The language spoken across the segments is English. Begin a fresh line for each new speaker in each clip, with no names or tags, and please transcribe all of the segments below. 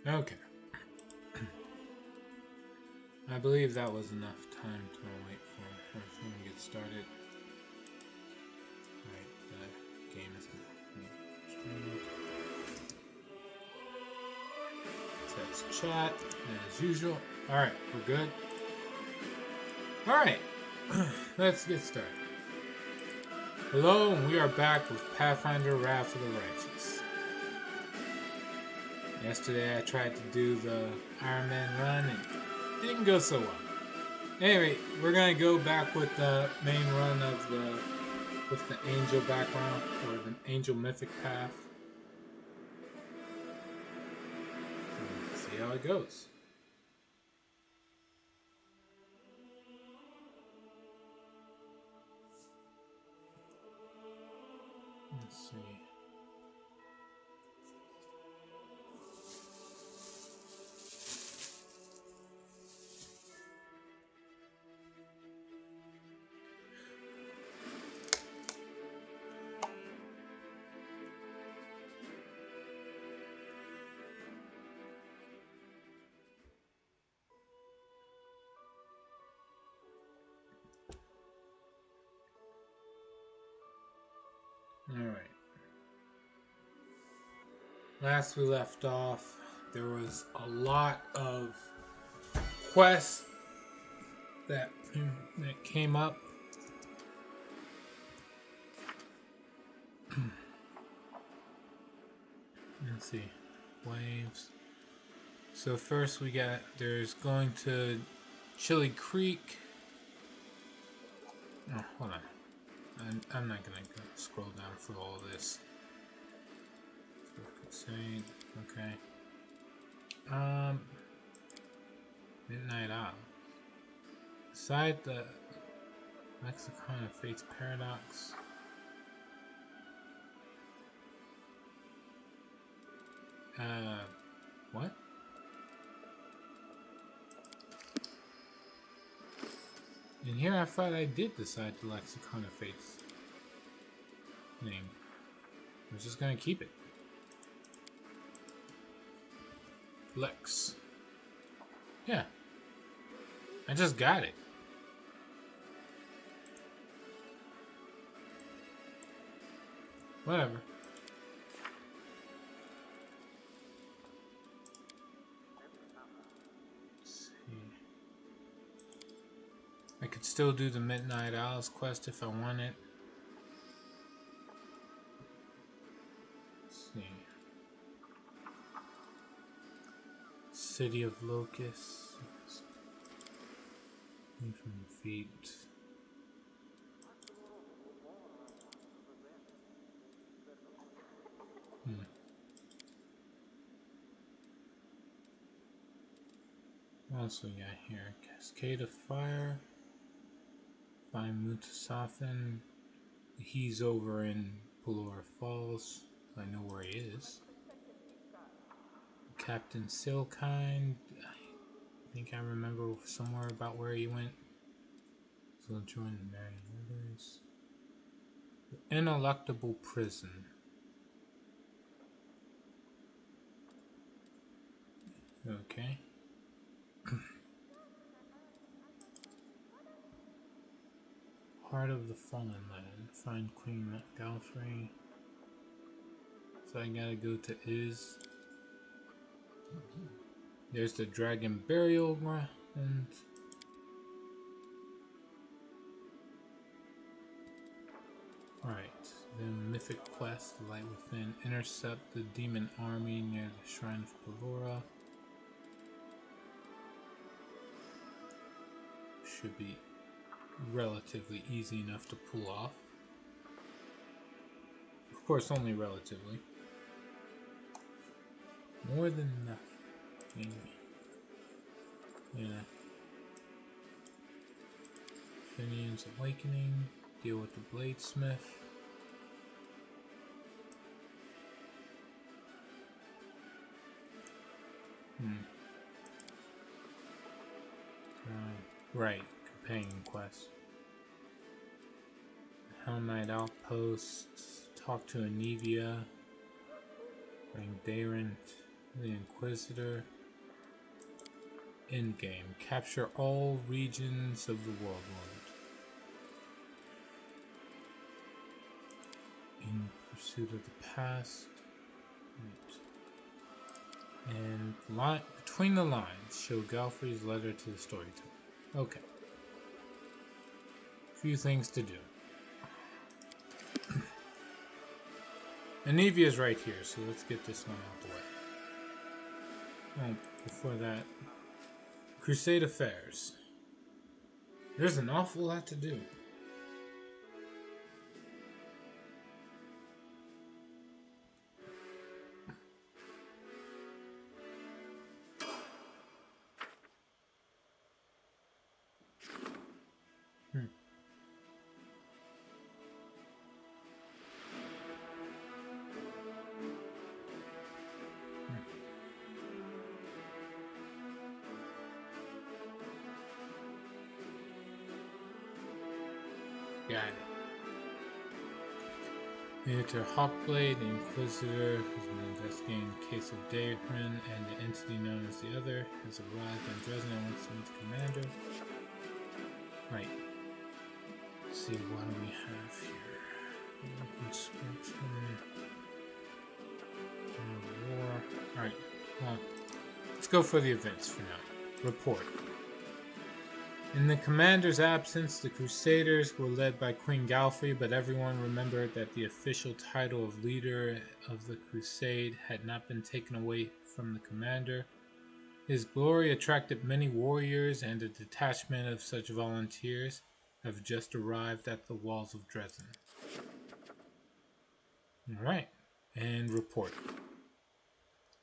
Okay. I believe that was enough time to wait for everything to get started. Alright, the game is streamed. That's chat, as usual. Alright, we're good. Alright, let's get started. Hello, and we are back with Pathfinder Wrath of the Righteous. Yesterday I tried to do the Iron Man run and it didn't go so well. Anyway, we're gonna go back with the main run of with the angel background, or the angel mythic path. Let's see how it goes. Let's see. Alright. Last we left off, there was a lot of quests that came up. Let's see. Waves. So first there's going to Chili Creek. Oh, hold on. I'm not gonna scroll down through all of this. Okay. Midnight Isle. Beside the Lexicon of Fate's Paradox. What? And here I thought I did decide the Lexicon of Fate's name. I was just gonna keep it. Lex. Yeah. I just got it. Whatever. Let's see. I could still do the Midnight Isles quest if I want it. Let's see. City of Locusts. From the feet. What else we got here? Cascade of Fire. Find Mutasafin. He's over in Pelora Falls. I know where he is. Captain Silkind. I think I remember somewhere about where he went. So join the Merry Orders. The Ineluctable Prison. Okay. Heart of the Fallen Land. Find Queen Galfrey. So I gotta go to Iz. There's the Dragon Burial Ground. Alright, then Mythic Quest, Light Within. Intercept the Demon Army near the Shrine of Pelora. Should be relatively easy enough to pull off. Of course, only relatively. More than enough. Yeah. Finian's Awakening. Deal with the Bladesmith. Right, companion quest. Hell Knight Outpost. Talk to Anivia. Bring Daron, the Inquisitor. Endgame. Capture all regions of the world. In pursuit of the past. Right. And between the lines, show Galfrey's letter to the storyteller. Okay. Few things to do. Anevia's right here, so let's get this one out the way. Oh, before that, Crusade Affairs. There's an awful lot to do. Got it. Enter Hawkblade, the Inquisitor, who's been investigating the case of Daron, and the entity known as the Other, has arrived in Dresden and wants to meet the commander. Right. Let's see, what do we have here? Conscription. War. Alright, well, let's go for the events for now. Report. In the commander's absence, the Crusaders were led by Queen Galfrey, but everyone remembered that the official title of leader of the crusade had not been taken away from the commander. His glory attracted many warriors, and a detachment of such volunteers have just arrived at the walls of Dresden. Alright, and report.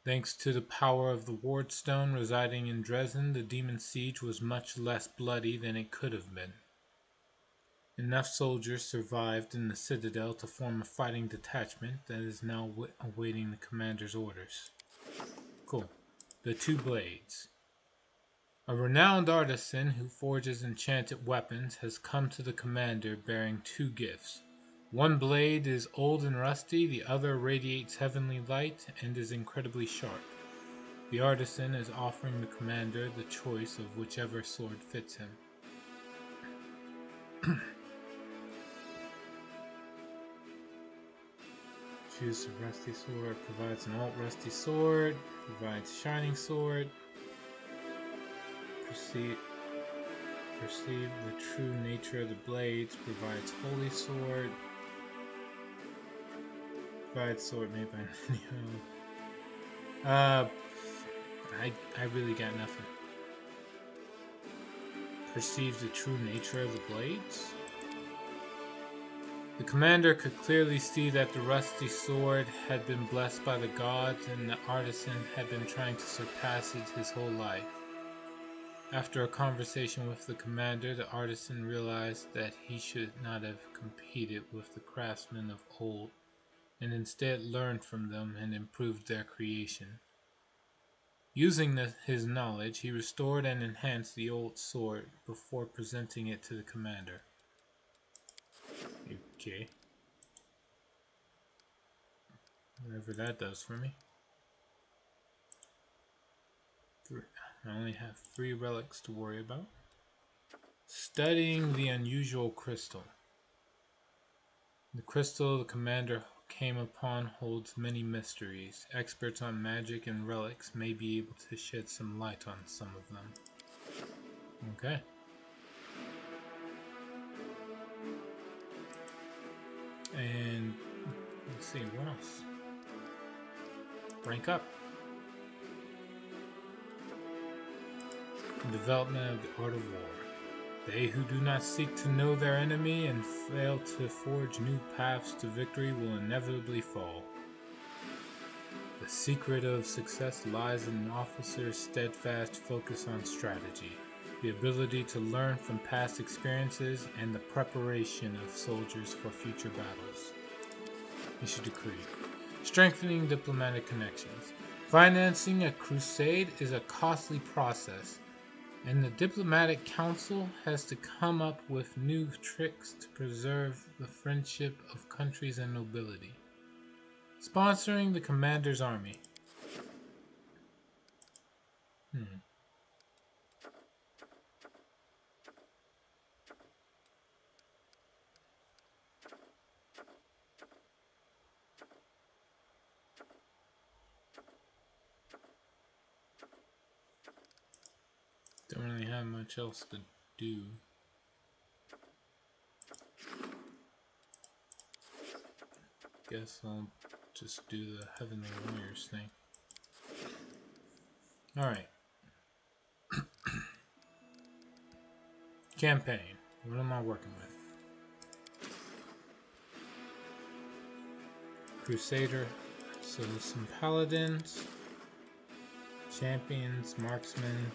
Thanks to the power of the Wardstone residing in Dresden, the demon siege was much less bloody than it could have been. Enough soldiers survived in the citadel to form a fighting detachment that is now awaiting the commander's orders. Cool. The Two Blades. A renowned artisan who forges enchanted weapons has come to the commander bearing two gifts. One blade is old and rusty, the other radiates heavenly light and is incredibly sharp. The artisan is offering the commander the choice of whichever sword fits him. Choose a rusty sword, provides an alt rusty sword, provides shining sword. Perceive the true nature of the blades, provides holy sword. Sword made by Neo. I really got nothing. Perceive the true nature of the blades? The commander could clearly see that the rusty sword had been blessed by the gods, and the artisan had been trying to surpass it his whole life. After a conversation with the commander, the artisan realized that he should not have competed with the craftsmen of old, and instead learned from them and improved their creation. Using his knowledge, he restored and enhanced the old sword before presenting it to the commander. Okay. Whatever that does for me. I only have 3 relics to worry about. Studying the unusual crystal. The crystal the commander came upon holds many mysteries. Experts on magic and relics may be able to shed some light on some of them. Okay. And let's see, what else? Rank up. Development of the Art of War. They who do not seek to know their enemy and fail to forge new paths to victory will inevitably fall. The secret of success lies in an officer's steadfast focus on strategy, the ability to learn from past experiences, and the preparation of soldiers for future battles. Issue decree. Strengthening diplomatic connections. Financing a crusade is a costly process, and the diplomatic council has to come up with new tricks to preserve the friendship of countries and nobility. Sponsoring the commander's army. Don't really have much else to do. Guess I'll just do the Heavenly Warriors thing. Alright. Campaign. What am I working with? Crusader. So some paladins, champions, marksmen,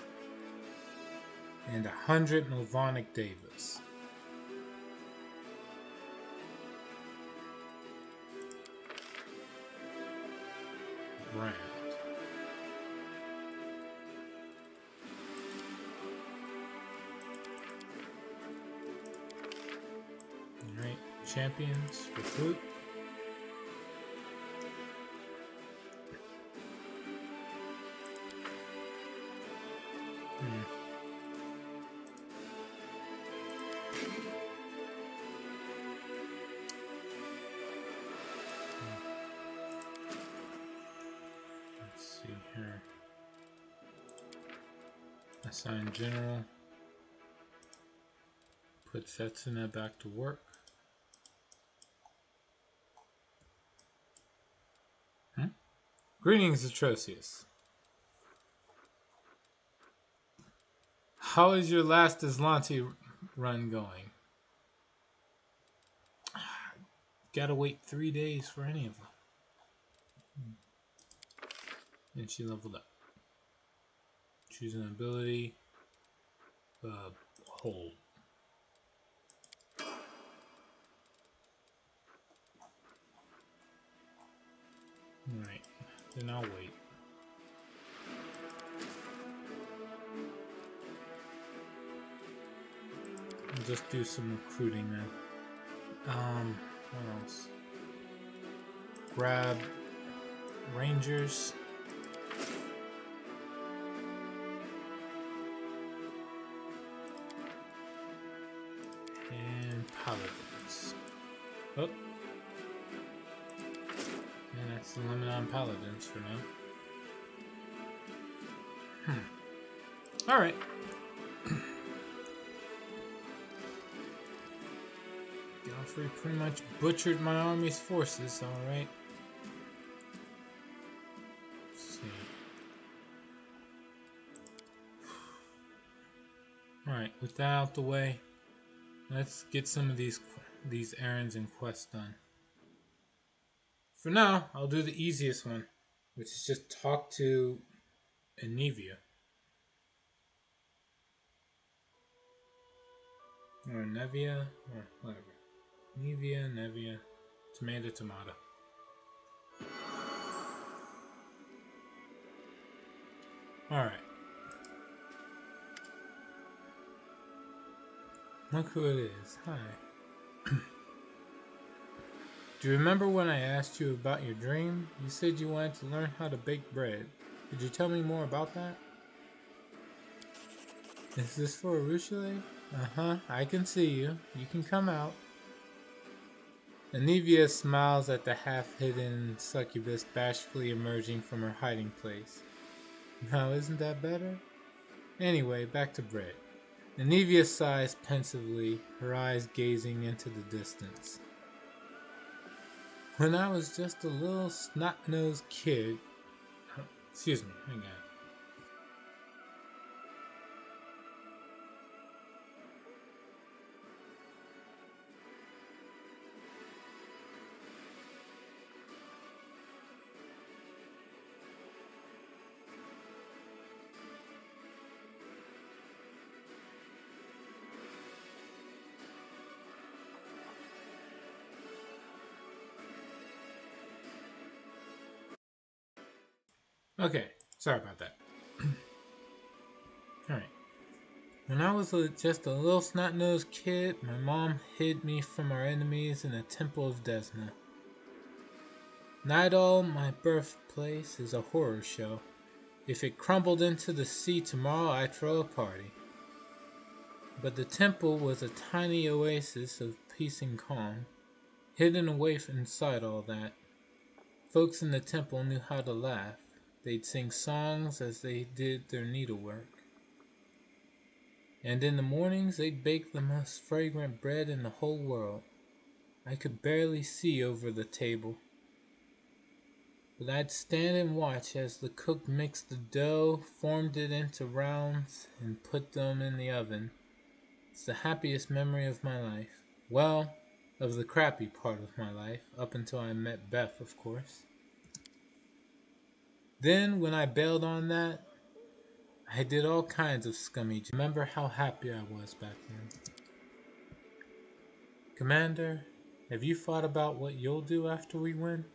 and 100 Milvonic Devas. Brand. Alright, champions, recruit. Here. Assign general. Put Setsuna back to work. Greetings, Atrocious. How is your last Aslanti run going? Gotta wait 3 days for any of them. And she leveled up. Choose an ability. Hold. Alright, then I'll wait. I'll just do some recruiting then. What else? Grab Rangers. Paladins. Oh. And that's the limit on paladins for now. Alright. Godfrey pretty much butchered my army's forces, alright. Let's see. Alright, with that out the way, let's get some of these errands and quests done. For now, I'll do the easiest one, which is just talk to Anivia. Or Nevia, or whatever. Nevia, tomato. Alright. Look who it is. Hi. Do you remember when I asked you about your dream? You said you wanted to learn how to bake bread. Could you tell me more about that? Is this for Arushale? Uh-huh, I can see you. You can come out. Anivia smiles at the half-hidden succubus bashfully emerging from her hiding place. Now, isn't that better? Anyway, back to bread. Anivia sighs pensively, her eyes gazing into the distance. When I was just a little snot-nosed kid... Excuse me, hang on. Okay, sorry about that. Alright. When I was just a little snot-nosed kid, my mom hid me from our enemies in the Temple of Desna. Nidal, my birthplace, is a horror show. If it crumbled into the sea tomorrow, I'd throw a party. But the temple was a tiny oasis of peace and calm, hidden away inside all that. Folks in the temple knew how to laugh. They'd sing songs as they did their needlework. And in the mornings they'd bake the most fragrant bread in the whole world. I could barely see over the table, but I'd stand and watch as the cook mixed the dough, formed it into rounds, and put them in the oven. It's the happiest memory of my life. Well, of the crappy part of my life, up until I met Beth, of course. Then, when I bailed on that, I did all kinds of scummy. Remember how happy I was back then. Commander, have you thought about what you'll do after we win?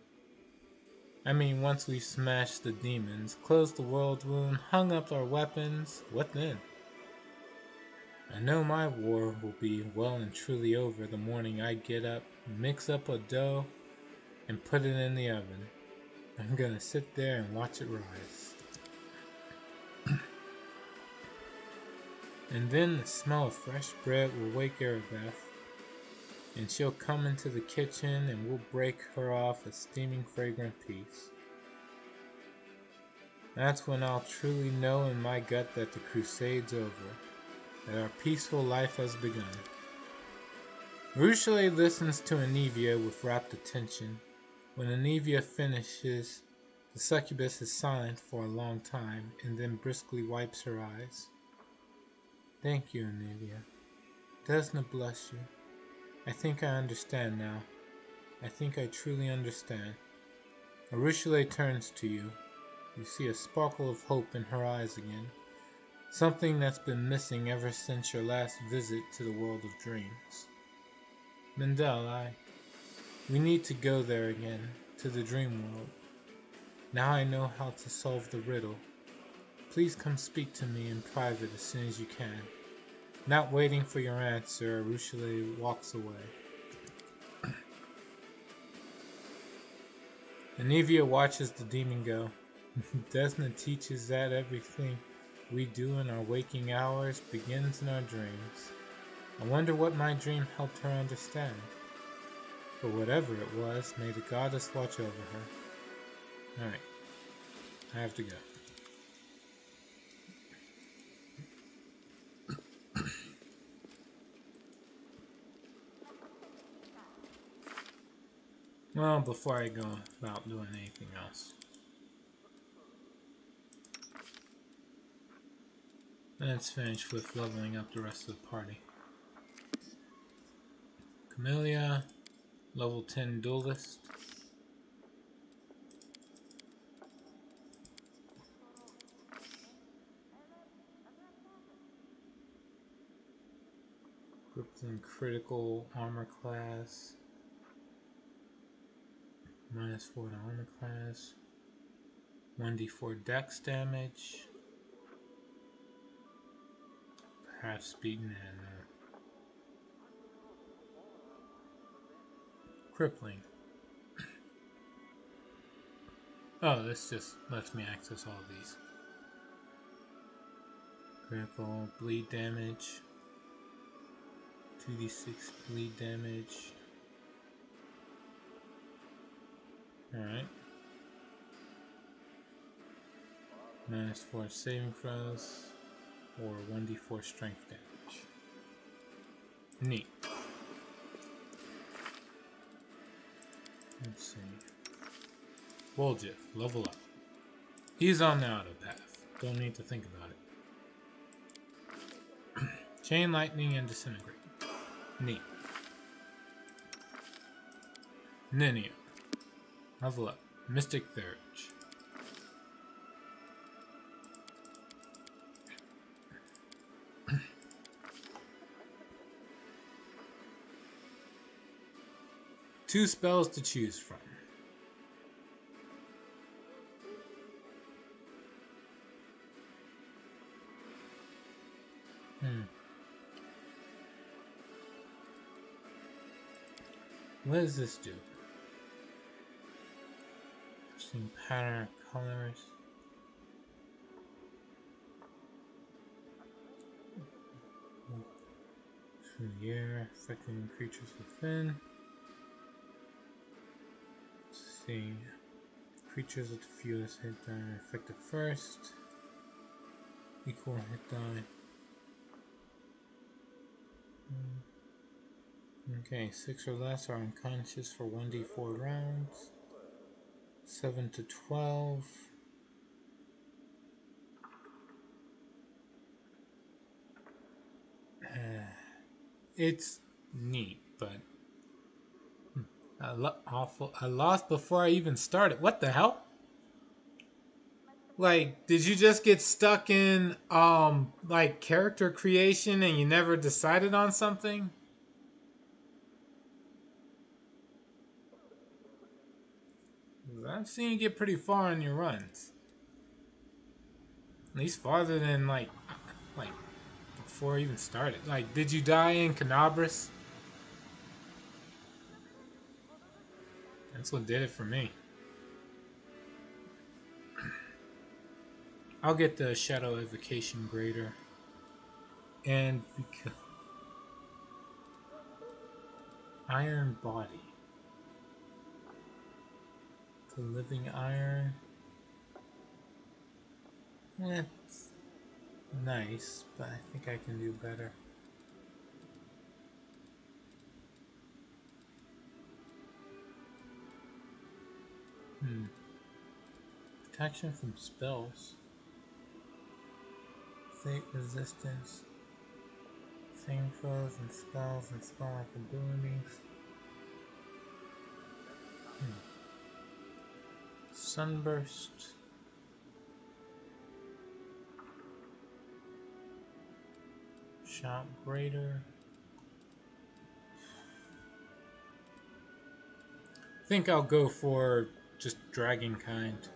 I mean, once we've smashed the demons, closed the world wound, hung up our weapons, what then? I know my war will be well and truly over the morning I get up, mix up a dough, and put it in the oven. I'm gonna sit there and watch it rise. And then the smell of fresh bread will wake Arabeth, and she'll come into the kitchen and we'll break her off a steaming fragrant piece. That's when I'll truly know in my gut that the crusade's over, that our peaceful life has begun. Ruchelay listens to Anivia with rapt attention. When Anivia finishes, the succubus is silent for a long time and then briskly wipes her eyes. Thank you, Anivia. Desna bless you. I think I understand now. I think I truly understand. Ruchelay turns to you. You see a sparkle of hope in her eyes again. Something that's been missing ever since your last visit to the world of dreams. Mendel, we need to go there again, to the dream world. Now I know how to solve the riddle. Please come speak to me in private as soon as you can. Not waiting for your answer, Ruchelay walks away. Anivia watches the demon go. Desna teaches that everything we do in our waking hours begins in our dreams. I wonder what my dream helped her understand. But whatever it was, may the goddess watch over her. Alright, I have to go. Well, before I go about doing anything else, let's finish with leveling up the rest of the party. Camellia, level 10 duelist. Crippling critical armor class. -4 to armor class. 1d4 dex damage. Perhaps beaten and crippling. Oh, this just lets me access all of these. Critical bleed damage. 2d6 bleed damage. Alright. -4 saving throws. Or 1d4 strength damage. Neat. Let's see. Woljif, level up. He's on the auto path. Don't need to think about it. Chain lightning and disintegrate. Neat. Nenia, level up. Mystic Thurge. Two spells to choose from. What does this do? Interesting pattern of colors. Through the air, affecting creatures within. Let's see. Creatures with the fewest hit die are affected first. Equal hit die. Okay, 6 or less are unconscious for 1d4 rounds. 7 to 12. It's neat, but I lost before I even started. What the hell? Like, did you just get stuck in like character creation and you never decided on something? I've seen you get pretty far in your runs. At least farther than like before I even started. Like, did you die in Canabras? That's what did it for me. I'll get the Shadow Evocation Greater. And because Iron Body. The Living Iron. That's nice, but I think I can do better. Protection from spells. Fate resistance. Same foes and spells and spell abilities. Sunburst. Shout Greater. I think I'll go for just Dragon Kind.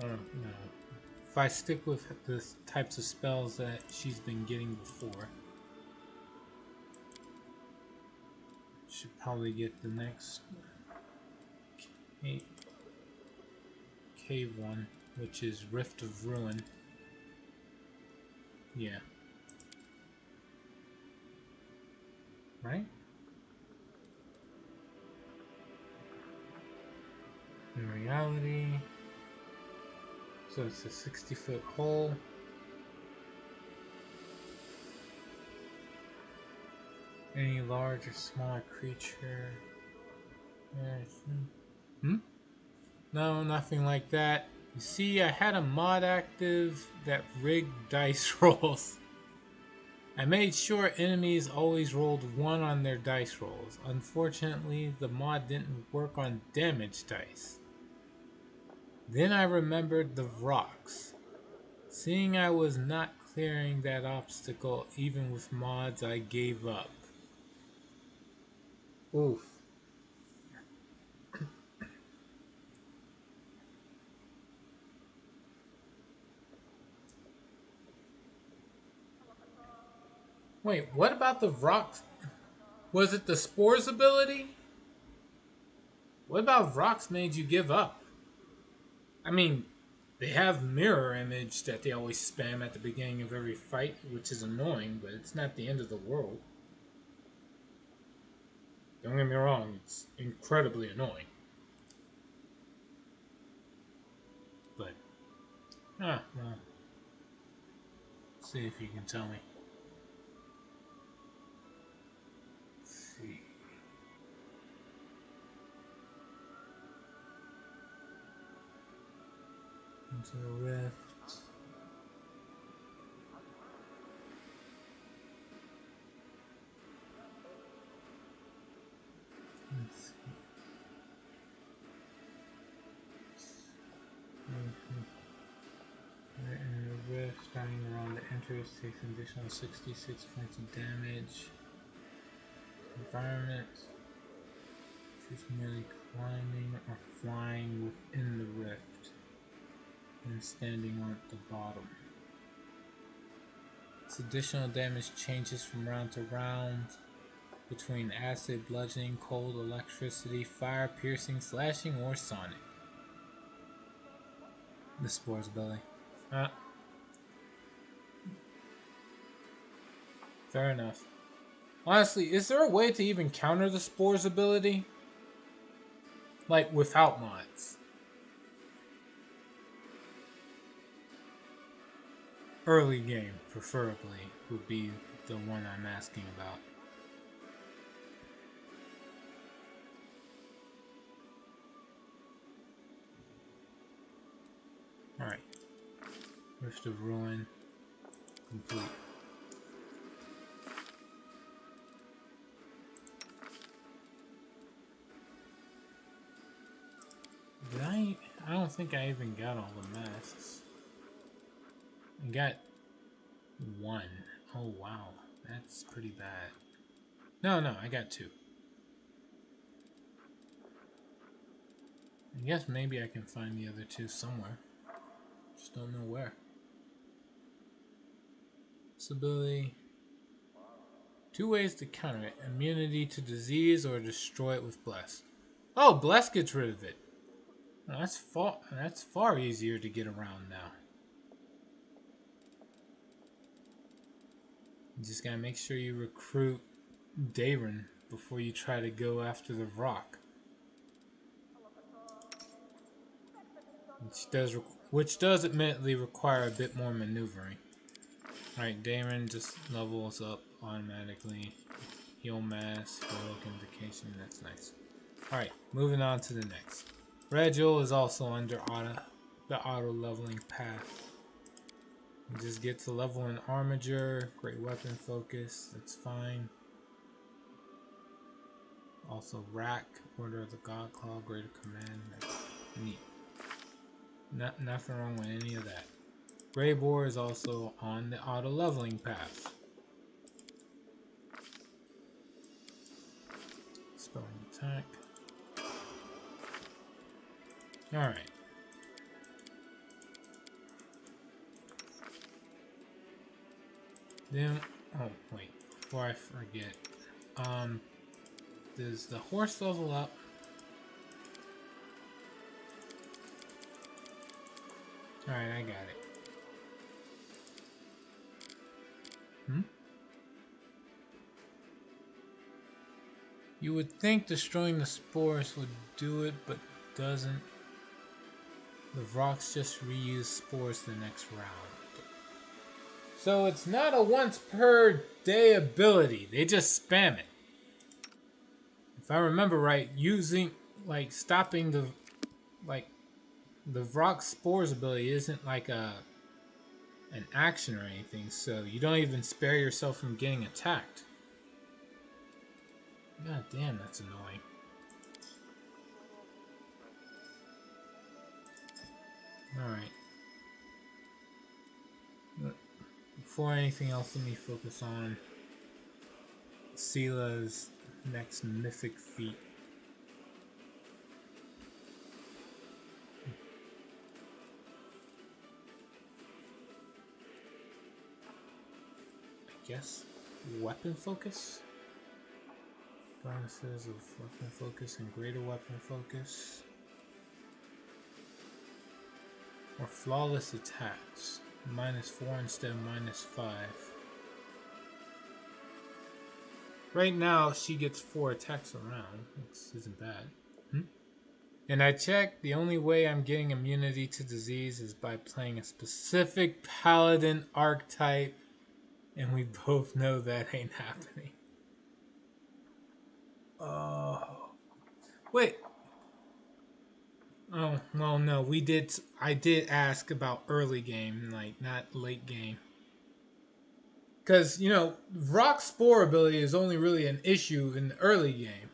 No. If I stick with the types of spells that she's been getting before, should probably get the next cave one, which is Rift of Ruin. Yeah. Right? In reality, so it's a 60-foot hole. Any large or smaller creature. No, nothing like that. You see, I had a mod active that rigged dice rolls. I made sure enemies always rolled 1 on their dice rolls. Unfortunately, the mod didn't work on damage dice. Then I remembered the rocks. Seeing I was not clearing that obstacle even with mods, I gave up. Oof. Wait, what about the rocks? Was it the spores ability? What about rocks made you give up? I mean, they have mirror image that they always spam at the beginning of every fight, which is annoying, but it's not the end of the world. Don't get me wrong, it's incredibly annoying. But, well, see if you can tell me. Let's see. Into the rift. Let's see. Right in the rift, starting around the entrance, takes an additional 66 points of damage. Environment. She's merely climbing or flying within the rift and standing on the bottom. Its additional damage changes from round to round. between acid, bludgeoning, cold, electricity, fire, piercing, slashing, or sonic. The Spores ability. Fair enough. Honestly, is there a way to even counter the Spores ability? Like, without mods? Early game, preferably, would be the one I'm asking about. Alright. Rift of Ruin. Complete. Did I don't think I even got all the masks. I got one. Oh wow, that's pretty bad. No, I got two. I guess maybe I can find the other two somewhere. Just don't know where. This ability. 2 ways to counter it. Immunity to disease or destroy it with Bless. Oh, Bless gets rid of it. Well, that's far easier to get around now. You just gotta make sure you recruit Dayron before you try to go after the Vrock. Which does admittedly require a bit more maneuvering. Alright, Dayron just levels up automatically. Heal mass, heroic invocation, that's nice. Alright, moving on to the next. Regil is also under the auto leveling path. You just get to level in Armiger, great weapon focus, that's fine. Also Rack, Order of the Godclaw, greater command, that's neat. Nothing wrong with any of that. Greybore is also on the auto leveling path. Spelling attack. Alright. Then, oh wait, before I forget, does the horse level up? Alright, I got it. You would think destroying the spores would do it, but doesn't. The Vrocks just reuse spores the next round. So it's not a once per day ability. They just spam it. If I remember right, stopping the Vrock spores ability isn't like an action or anything, so you don't even spare yourself from getting attacked. God damn, that's annoying. Alright. Before anything else, let me focus on Seela's next mythic feat. I guess weapon focus? Bonuses of weapon focus and greater weapon focus. Or flawless attacks. -4 instead of -5. Right now, she gets 4 attacks around, which isn't bad. And I checked, the only way I'm getting immunity to disease is by playing a specific paladin archetype, and we both know that ain't happening. Wait. Oh, well, no, I did ask about early game, like, not late game. Because, Vrock Spore ability is only really an issue in the early game.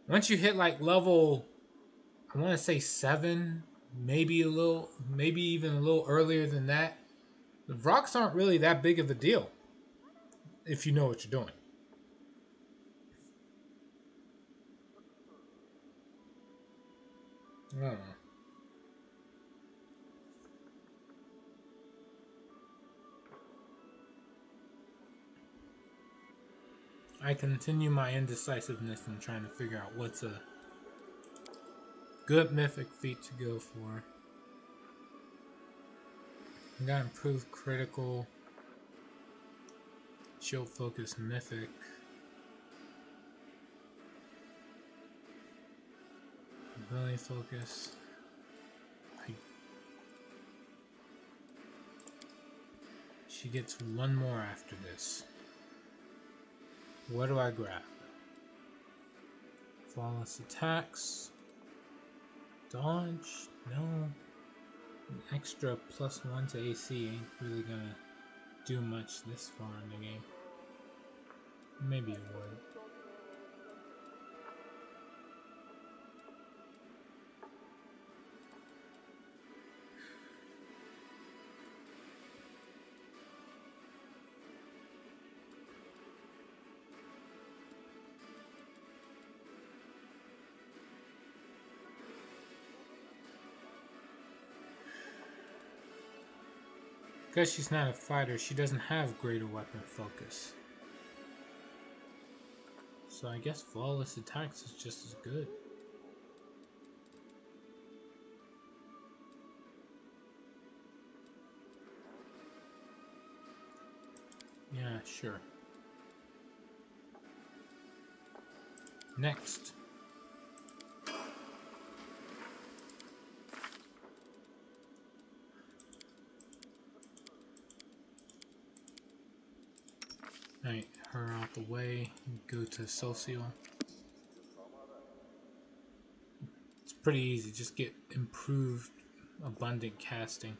Once you hit, like, level, I want to say 7, maybe even a little earlier than that, the Vrocks aren't really that big of a deal. If you know what you're doing. I don't know. I continue my indecisiveness in trying to figure out what's a good mythic feat to go for. I got improved critical, shield focus mythic. Ability focus. She gets one more after this. What do I grab? Flawless attacks. Dodge? No. An extra +1 to AC ain't really gonna do much this far in the game. Maybe it would. Because she's not a fighter, she doesn't have greater weapon focus. So I guess flawless attacks is just as good. Yeah, sure. Next. Alright, her out the way. Go to Social. It's pretty easy. Just get improved abundant casting.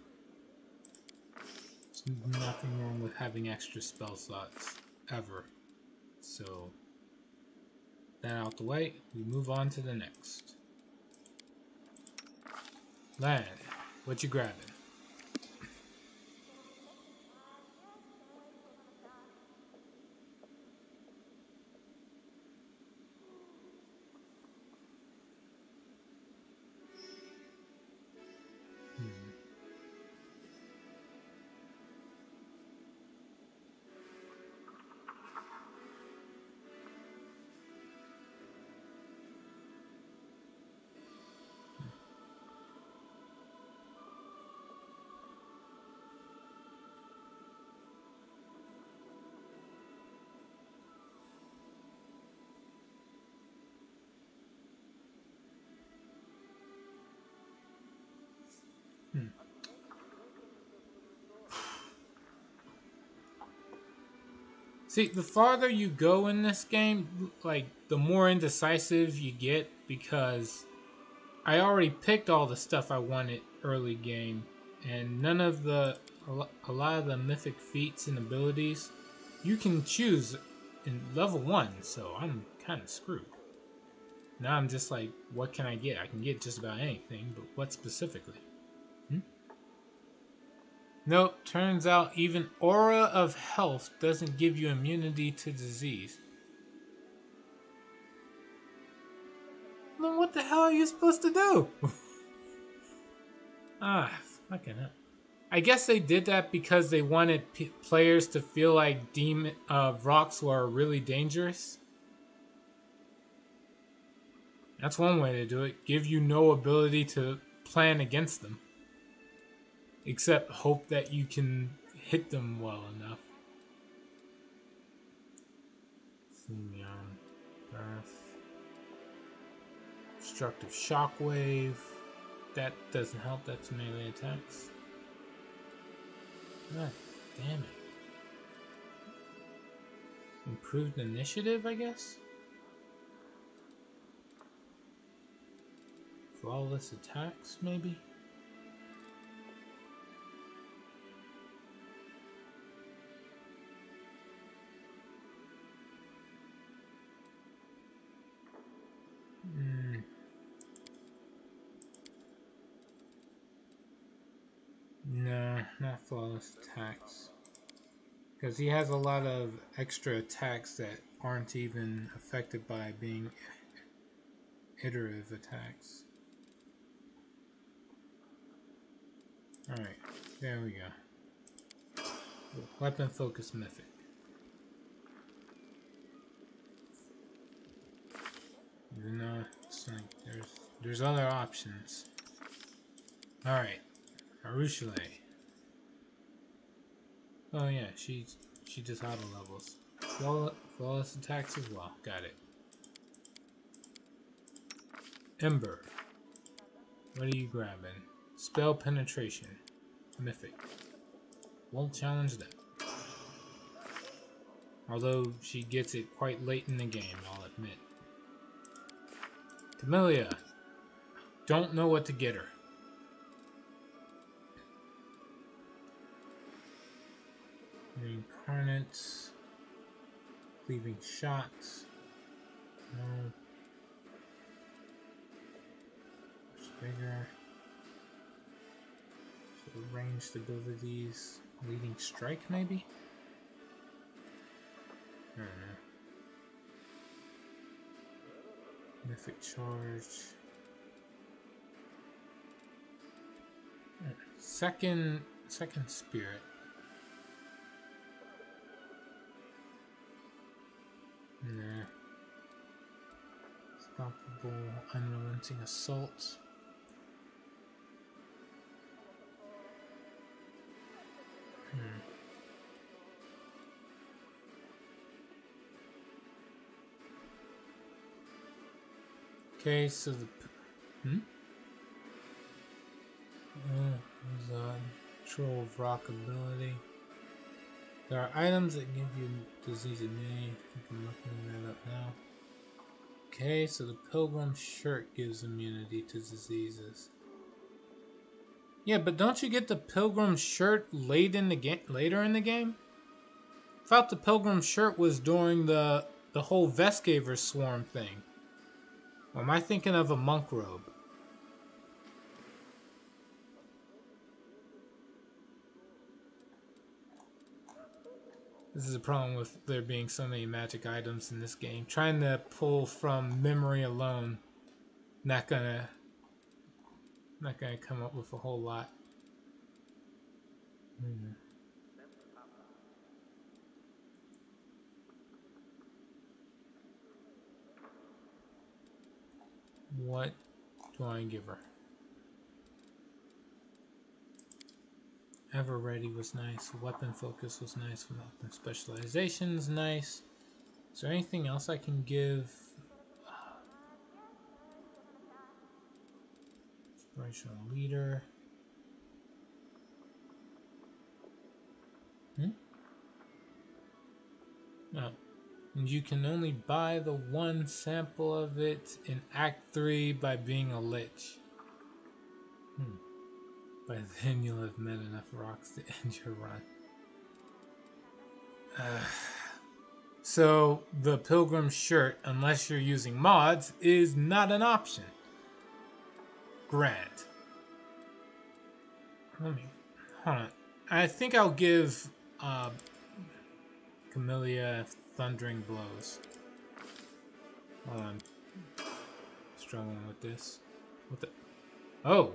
There's nothing wrong with having extra spell slots. Ever. So, that out the way. We move on to the next. Lan, what you grabbing? See, the farther you go in this game, like, the more indecisive you get, because I already picked all the stuff I wanted early game, and none of the, a lot of the mythic feats and abilities, you can choose in level 1, so I'm kind of screwed. Now I'm just like, what can I get? I can get just about anything, but what specifically? Nope, turns out even Aura of Health doesn't give you immunity to disease. Then what the hell are you supposed to do? Fucking hell. I guess they did that because they wanted players to feel like demon rocks were really dangerous. That's one way to do it. Give you no ability to plan against them. Except hope that you can hit them well enough. Breath. Destructive Shockwave. That doesn't help, that's melee attacks. God damn it. Improved initiative, I guess? Flawless attacks, maybe? No, not flawless attacks. Because he has a lot of extra attacks that aren't even affected by being iterative attacks. Alright, there we go. Weapon focus mythic. like there's other options. Alright. Arushale. Oh yeah, she just auto levels. Flawless attacks as well. Got it. Ember. What are you grabbing? Spell penetration. Mythic. Won't challenge that. Although she gets it quite late in the game, I'll admit. Camellia. Don't know what to get her. Reincarnates. Cleaving shots. No. Much bigger. So ranged abilities. Leading strike maybe? I don't know. Mythic charge. Second spirit. Nah. Unstoppable, unrelenting assault. Okay, so the there's a Troll of Rock ability. There are items that give you disease immunity. I think I'm looking that up now. Okay, so the Pilgrim shirt gives immunity to diseases. Yeah, but don't you get the Pilgrim shirt later in the game? I thought the Pilgrim shirt was during the whole Vestgaver swarm thing. Or am I thinking of a monk robe? This is a problem with there being so many magic items in this game. Trying to pull from memory alone, not gonna come up with a whole lot. What do I give her? Ever Ready was nice. Weapon Focus was nice. Weapon Specialization is nice. Is there anything else I can give? Inspirational Leader. No. And you can only buy the one sample of it in Act 3 by being a lich. By then you'll have met enough rocks to end your run. So the Pilgrim shirt, unless you're using mods, is not an option. Grant. Hold on. I think I'll give Camellia Thundering Blows. Hold on. Struggling with this. What the? Oh!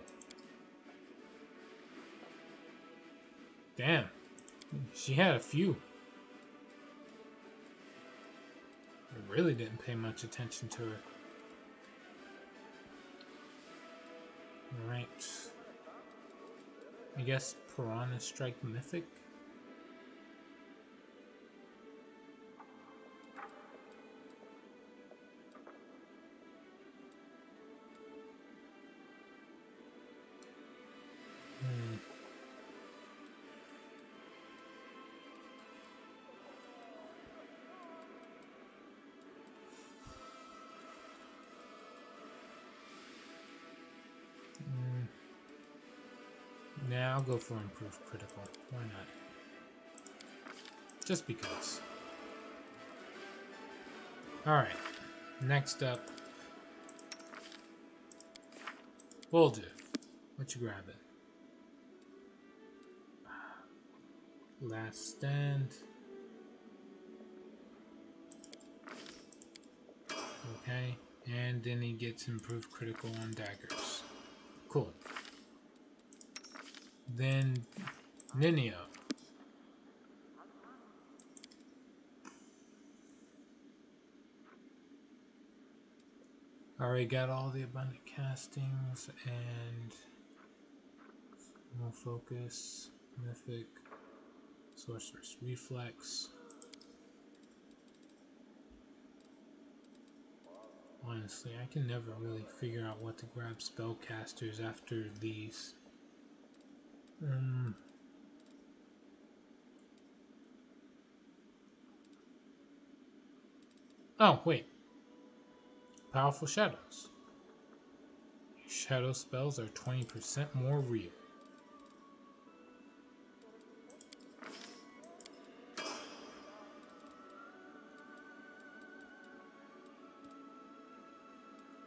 Damn. She had a few. I really didn't pay much attention to her. Alright. I guess Piranha Strike Mythic? Nah, I'll go for Improved Critical. Why not? Just because. Alright. Next up. Voldiv. What you grabbing? Last Stand. Okay. And then he gets Improved Critical on daggers. Cool. Then Ninio. Already got all the abundant castings and more focus, mythic, sorceress reflex. Honestly, I can never really figure out what to grab spellcasters after these. Oh, wait. Powerful shadows. Your shadow spells are 20% more real.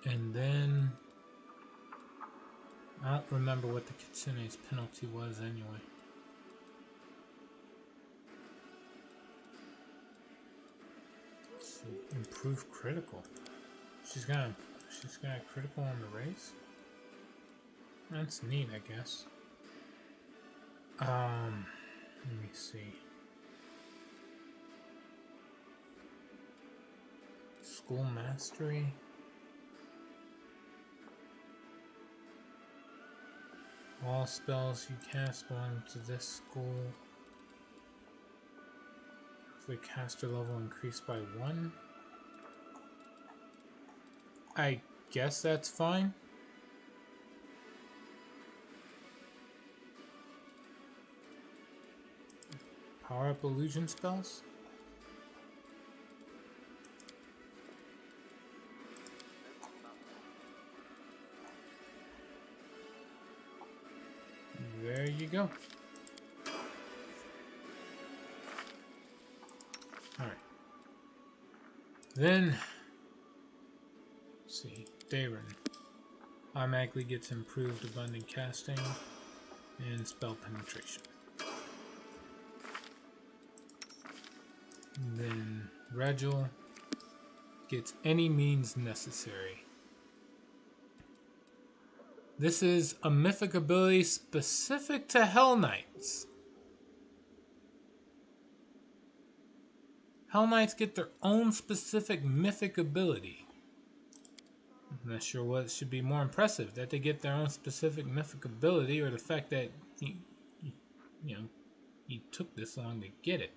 And then I don't remember what the Kitsune's penalty was anyway. Let's see. Improve critical. She's got critical on the race? That's neat, I guess. Let me see. School mastery. All spells you cast belong to this school. If the caster level increased by 1. I guess that's fine. Power up illusion spells. There you go. Alright. Then, let's see, Dayron automatically gets improved abundant casting and spell penetration. And then Regil gets any means necessary. This is a mythic ability specific to Hell Knights. Hell Knights get their own specific mythic ability. I'm not sure what should be more impressive, that they get their own specific mythic ability, or the fact that he took this long to get it.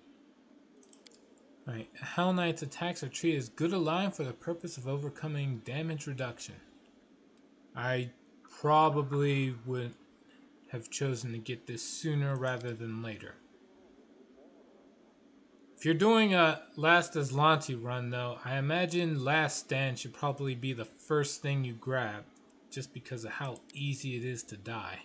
Alright, Hell Knight's attacks are treated as good aligned for the purpose of overcoming damage reduction. I probably would have chosen to get this sooner rather than later. If you're doing a Last Aslanti run though, I imagine Last Stand should probably be the first thing you grab, just because of how easy it is to die.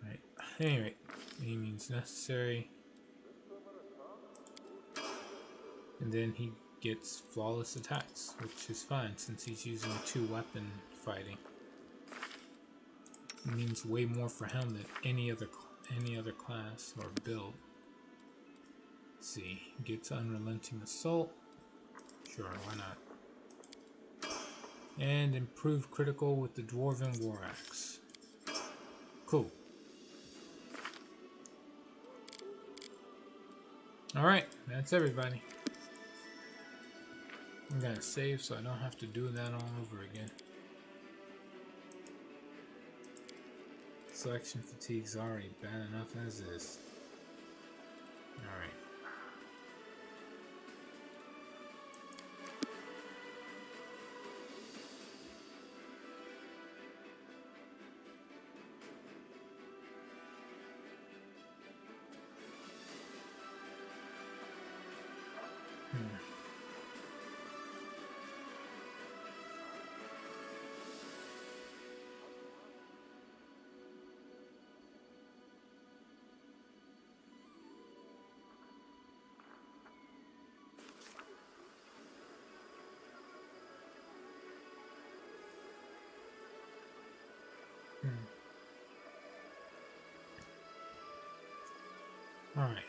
Right. Anyway, any means necessary. And then he gets flawless attacks, which is fine since he's using 2-weapon fighting. It means way more for him than any other class or build. Let's see, gets unrelenting assault. Sure, why not? And improve critical with the Dwarven War Axe. Cool. Alright, that's everybody. I'm gonna save so I don't have to do that all over again. Selection fatigue's already bad enough as is. Alright. All right.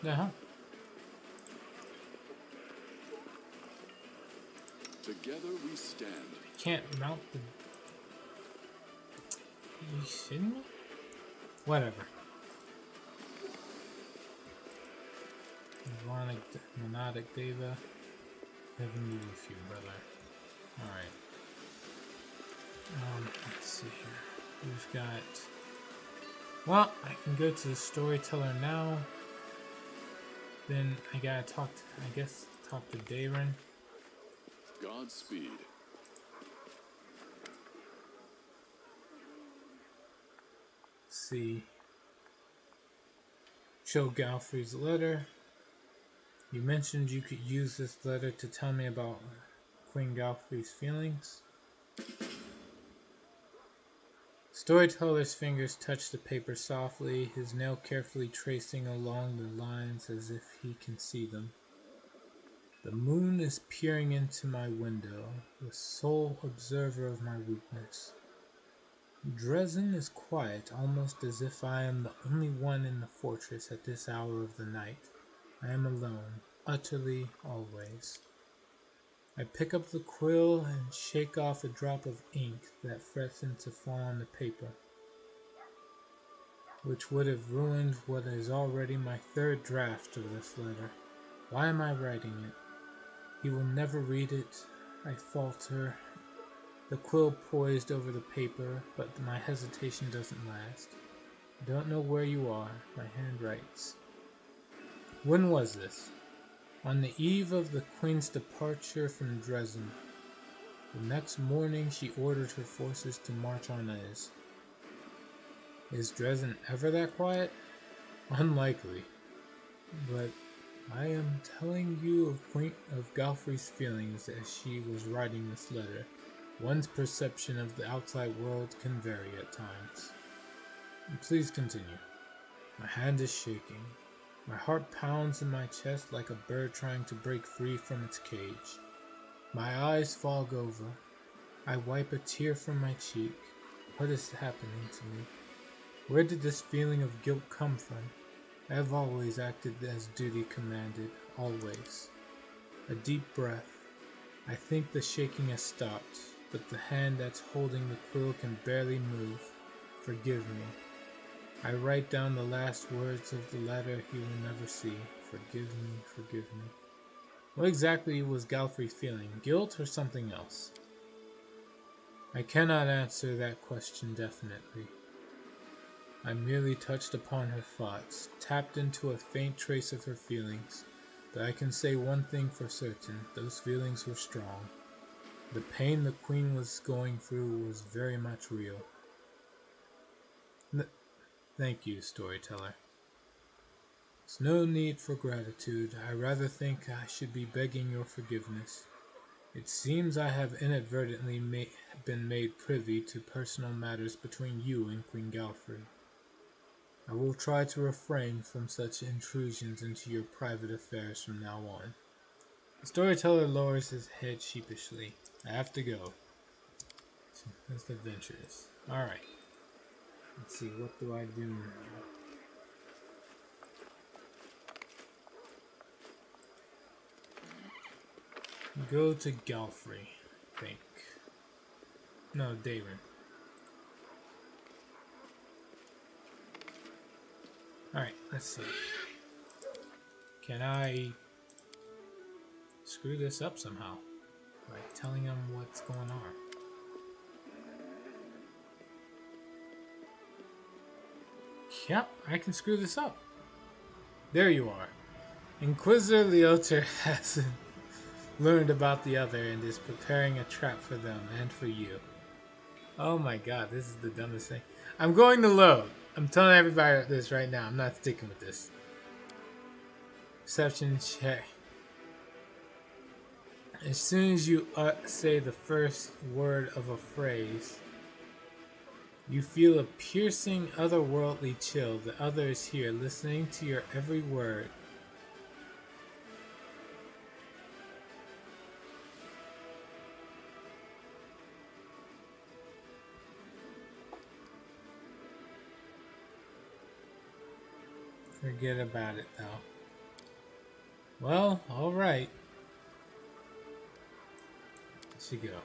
Yeah.
Together we stand.
Can't mount the. shitting me? Whatever. Monadic Deva. Heaven be with you, brother. Alright. Let's see here. We've got... Well, I can go to the storyteller now. Then I gotta talk to, talk to Dayron.
Godspeed.
See. Show Galfrey's letter. You mentioned you could use this letter to tell me about Queen Galfrey's feelings. Storyteller's fingers touch the paper softly, his nail carefully tracing along the lines as if he can see them. The moon is peering into my window, the sole observer of my weakness. Dresden is quiet, almost as if I am the only one in the fortress at this hour of the night. I am alone, utterly, always. I pick up the quill and shake off a drop of ink that threatens to fall on the paper, which would have ruined what is already my third draft of this letter. Why am I writing it? He will never read it. I falter, the quill poised over the paper, but my hesitation doesn't last. I don't know where you are, my hand writes. When was this? On the eve of the Queen's departure from Dresden. The next morning she ordered her forces to march on Aez. Is Dresden ever that quiet? Unlikely. But I am telling you of Galfrey's feelings as she was writing this letter. One's perception of the outside world can vary at times. Please continue. My hand is shaking. My heart pounds in my chest like a bird trying to break free from its cage. My eyes fog over. I wipe a tear from my cheek. What is happening to me? Where did this feeling of guilt come from? I have always acted as duty commanded, always. A deep breath. I think the shaking has stopped, but the hand that's holding the quill can barely move. Forgive me. I write down the last words of the letter he will never see. Forgive me, forgive me. What exactly was Galfrey feeling? Guilt or something else? I cannot answer that question definitely. I merely touched upon her thoughts, tapped into a faint trace of her feelings, but I can say one thing for certain, those feelings were strong. The pain the Queen was going through was very much real. Thank you, storyteller. There's no need for gratitude. I rather think I should be begging your forgiveness. It seems I have inadvertently been made privy to personal matters between you and Queen Galfrey. I will try to refrain from such intrusions into your private affairs from now on. The storyteller lowers his head sheepishly. I have to go. That's adventurous. Alright. Let's see, what do I do now? Go to Galfrey, I think. No, Dayron. Alright, let's see. Can I screw this up somehow? By telling him what's going on? Yep, I can screw this up. There you are. Inquisitor Leoter hasn't learned about the other and is preparing a trap for them and for you. Oh my god, this is the dumbest thing. I'm going to load. I'm telling everybody this right now. I'm not sticking with this. Perception check. As soon as you say the first word of a phrase, you feel a piercing, otherworldly chill. The other is here, listening to your every word. Forget about it, though. Well, alright. Let's go.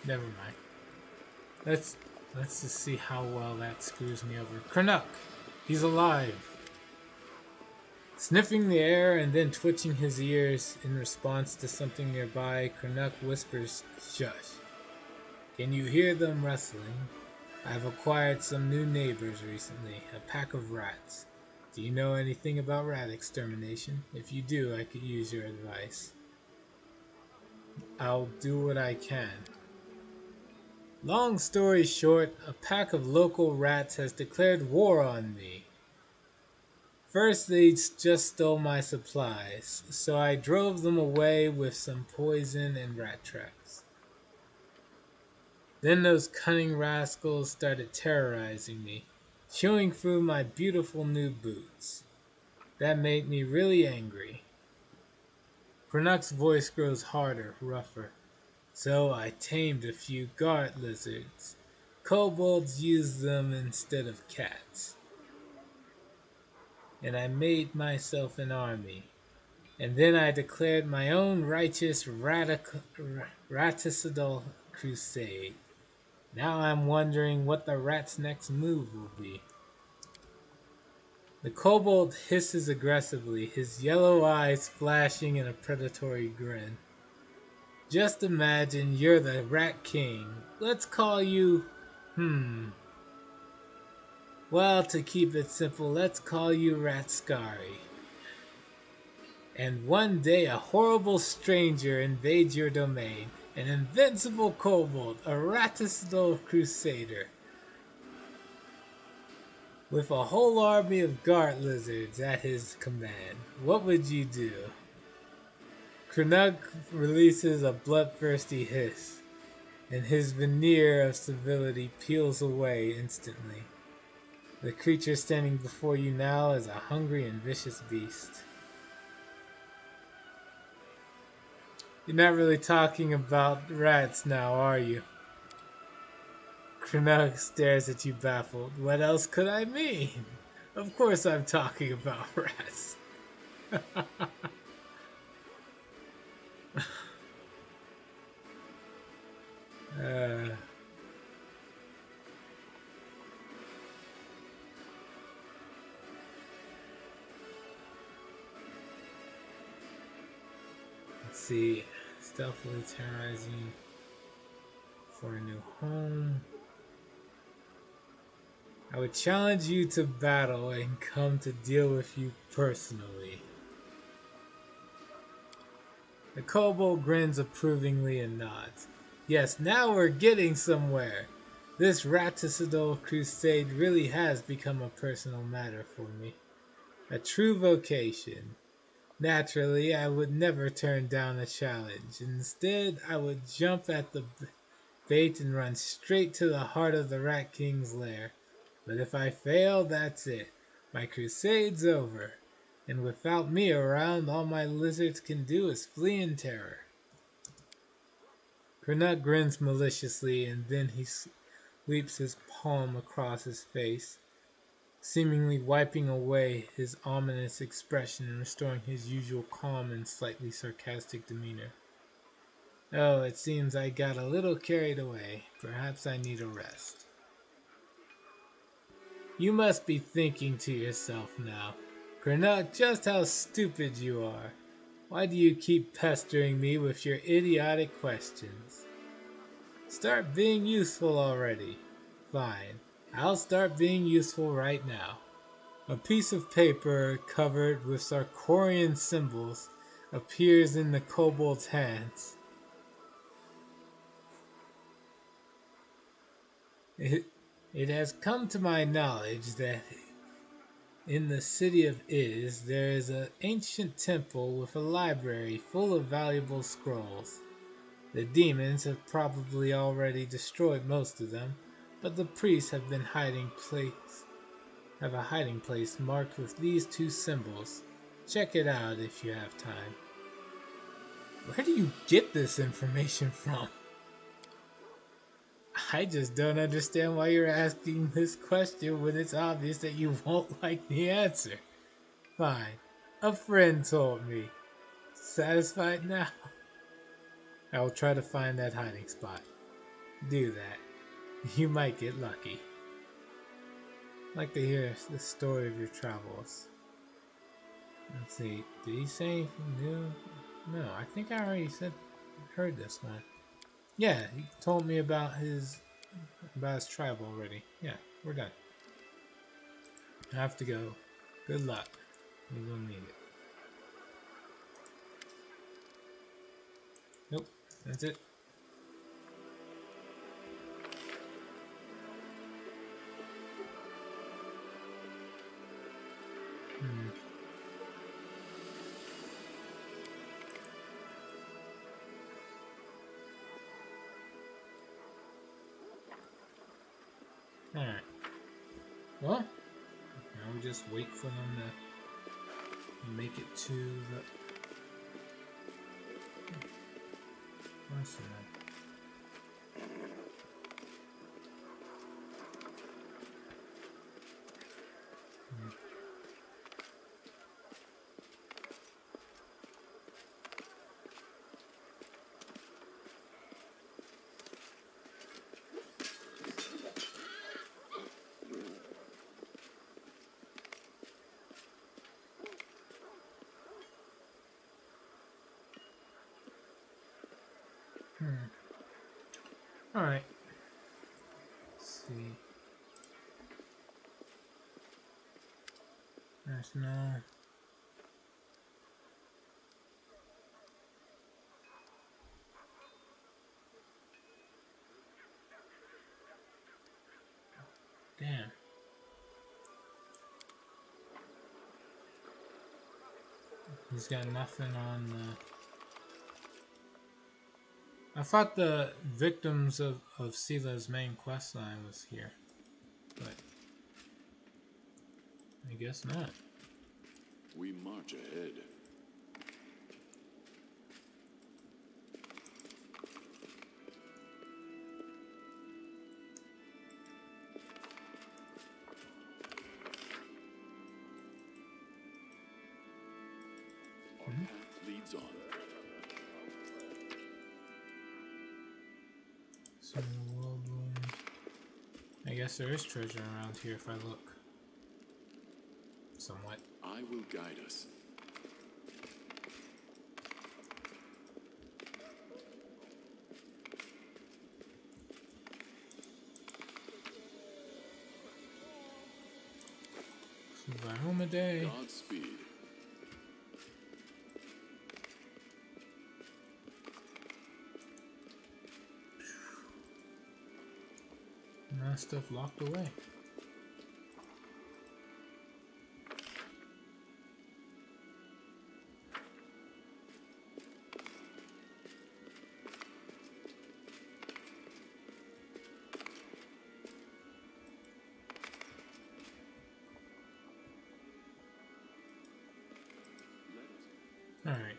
Never mind. Let's just see how well that screws me over. Krenuk! He's alive! Sniffing the air and then twitching his ears in response to something nearby, Krenuk whispers, "Shush. Can you hear them rustling? I've acquired some new neighbors recently, a pack of rats. Do you know anything about rat extermination? If you do, I could use your advice." "I'll do what I can." Long story short, a pack of local rats has declared war on me. First, they just stole my supplies, so I drove them away with some poison and rat traps. Then those cunning rascals started terrorizing me, chewing through my beautiful new boots. That made me really angry. Krenuk's voice grows harder, rougher. So I tamed a few guard lizards. Kobolds use them instead of cats. And I made myself an army. And then I declared my own righteous raticidal crusade. Now I'm wondering what the rat's next move will be. The kobold hisses aggressively, his yellow eyes flashing in a predatory grin. Just imagine you're the Rat King. Let's call you... Well, to keep it simple, let's call you Ratskari. And one day a horrible stranger invades your domain. An invincible kobold, a raticidal crusader. With a whole army of guard lizards at his command. What would you do? Krenuk releases a bloodthirsty hiss, and his veneer of civility peels away instantly. The creature standing before you now is a hungry and vicious beast. You're not really talking about rats now, are you? Krenuk stares at you baffled. What else could I mean? Of course I'm talking about rats. Let's see. Stealthily terrorizing for a new home. I would challenge you to battle and come to deal with you personally. The kobold grins approvingly and nods. Yes, now we're getting somewhere. This raticidal crusade really has become a personal matter for me. A true vocation. Naturally, I would never turn down a challenge. Instead, I would jump at the bait and run straight to the heart of the Rat King's lair. But if I fail, that's it. My crusade's over. And without me around, all my lizards can do is flee in terror. Krenuk grins maliciously, and then he sweeps his palm across his face, seemingly wiping away his ominous expression and restoring his usual calm and slightly sarcastic demeanor. Oh, it seems I got a little carried away. Perhaps I need a rest. You must be thinking to yourself now, Krenuk, just how stupid you are. Why do you keep pestering me with your idiotic questions? Start being useful already. Fine, I'll start being useful right now. A piece of paper covered with Sarkorian symbols appears in the kobold's hands. It has come to my knowledge that in the city of Iz there is an ancient temple with a library full of valuable scrolls. The demons have probably already destroyed most of them, but the priests have a hiding place marked with these two symbols. Check it out if you have time. Where do you get this information from? I just don't understand why you're asking this question when it's obvious that you won't like the answer. Fine. A friend told me. Satisfied now? I will try to find that hiding spot. do that. You might get lucky. I'd like to hear the story of your travels. Let's see. Did he say anything new? No, I think I already heard this one. Yeah, he told me about his travel already. Yeah, we're done. I have to go. Good luck. We will need it. Nope, that's it. Alright. Well, now we just wait for them to make it to the arsenal. Alright. Let's see. There's no... Damn. He's got nothing on the... I thought the victims of Sela's main quest line was here, but I guess not.
We march ahead. Our path leads on.
I guess there is treasure around here if I look. Somewhat.
I will guide us.
Survival a day.
Godspeed.
That stuff locked away. All right.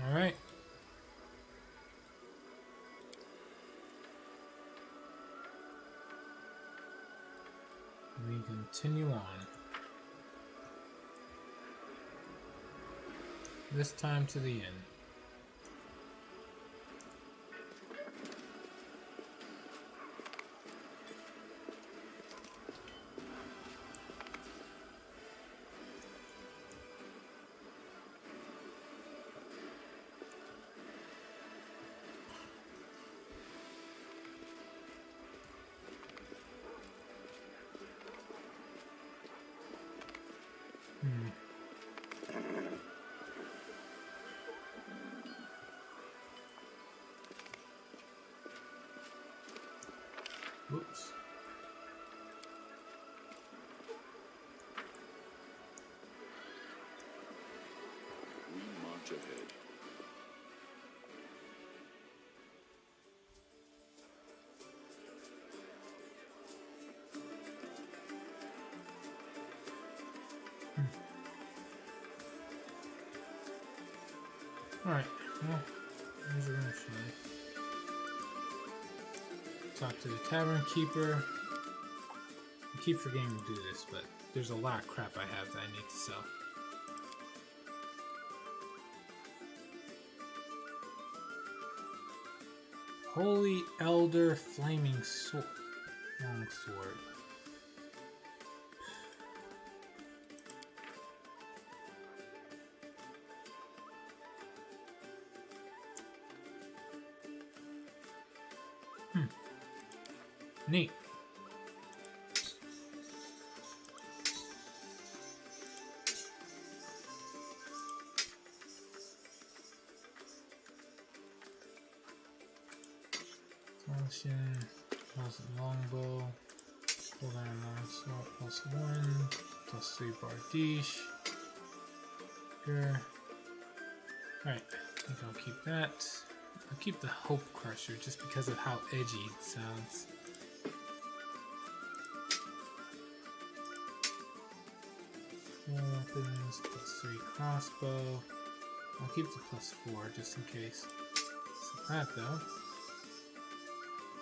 All right. We continue on. This time to the end. Whoops.
We march ahead.
Alright, well, there's your mission. Talk to the tavern keeper. I keep forgetting to do this, but there's a lot of crap I have that I need to sell. Holy Elder Flaming Sword. Long sword. Neat. Function, longbow, hold on long sword, +1, +3 bardiche. Here. Alright, I think I'll keep that. I'll keep the Hope Crusher just because of how edgy it sounds. Weapons, +3 crossbow. I'll keep the +4 just in case. So that though.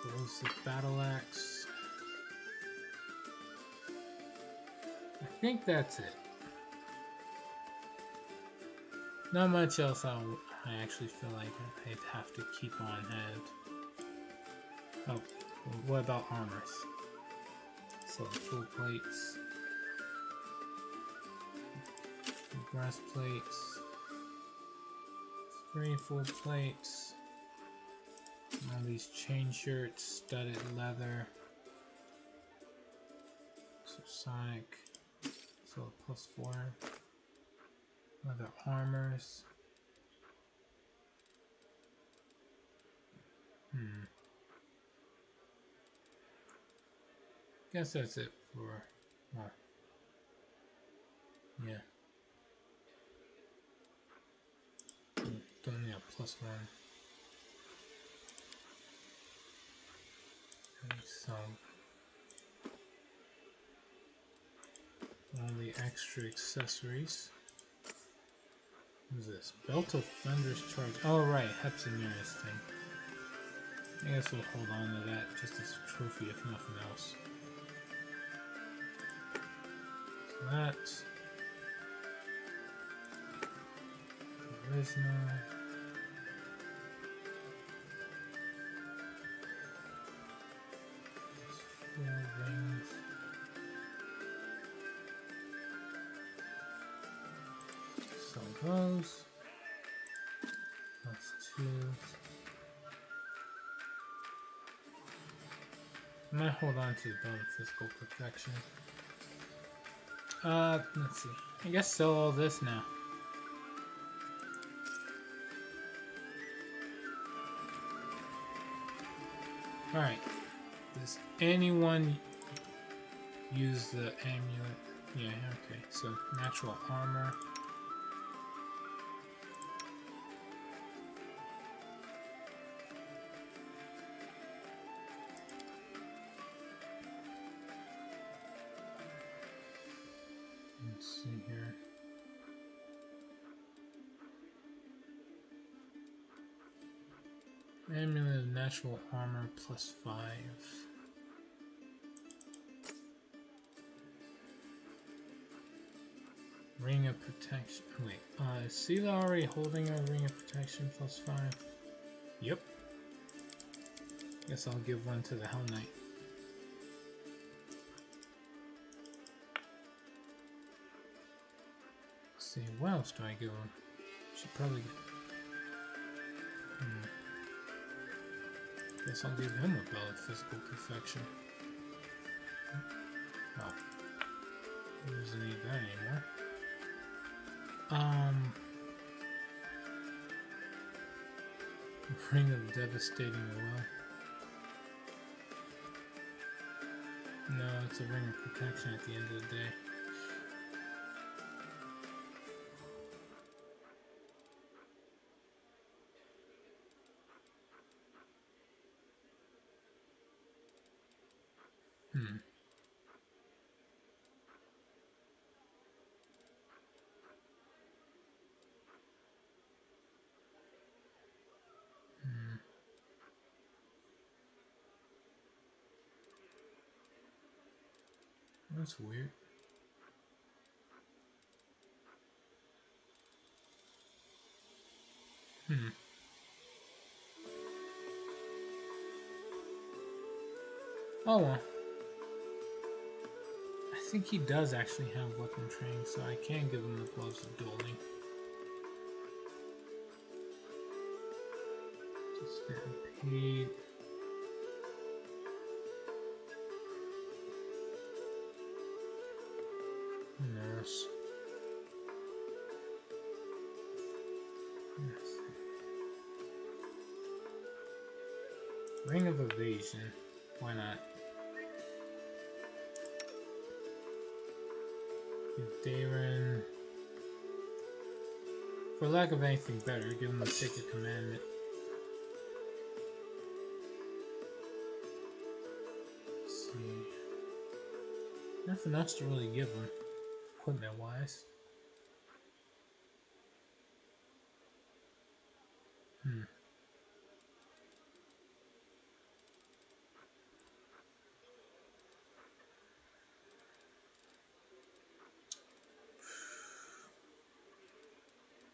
Corrosive battle axe. I think that's it. Not much else I actually feel like I'd have to keep on hand. Oh, what about armors? So full plates. Breastplates. 3 full plates. All these chain shirts, studded leather. So Sonic. So +4. Leather armors. Guess that's it for. Yeah. Don't need a +1. So all the extra accessories. What is this? Belt of Thunderous Charge. Oh right, Hepzibah's thing. I guess we'll hold on to that just as a trophy if nothing else. So that. Charisma. Rings. So those. +2. I might hold on to the Belt of Physical Perfection. Let's see. I guess sell all this now. Alright. Does anyone use the amulet? Yeah, okay. So, natural armor. Let's see here. Amulet of natural armor +5. Ring of protection. Wait, is Seela already holding a ring of protection +5? Yep. Guess I'll give one to the Hell Knight. Let's see, what else do I give him? Should probably. Guess I'll give him a Belt of Physical Perfection. Oh. He doesn't need that anymore. Ring of Devastating Will. No, it's a ring of protection at the end of the day. That's weird. Oh well. I think he does actually have weapon training, so I can give him the gloves of dueling. Stampede. Nurse. Yes. Ring of Evasion. Why not? Give Darren. For lack of anything better, give him the Sacred Commandment. Let's see. Nothing else to really give him, equipment wise.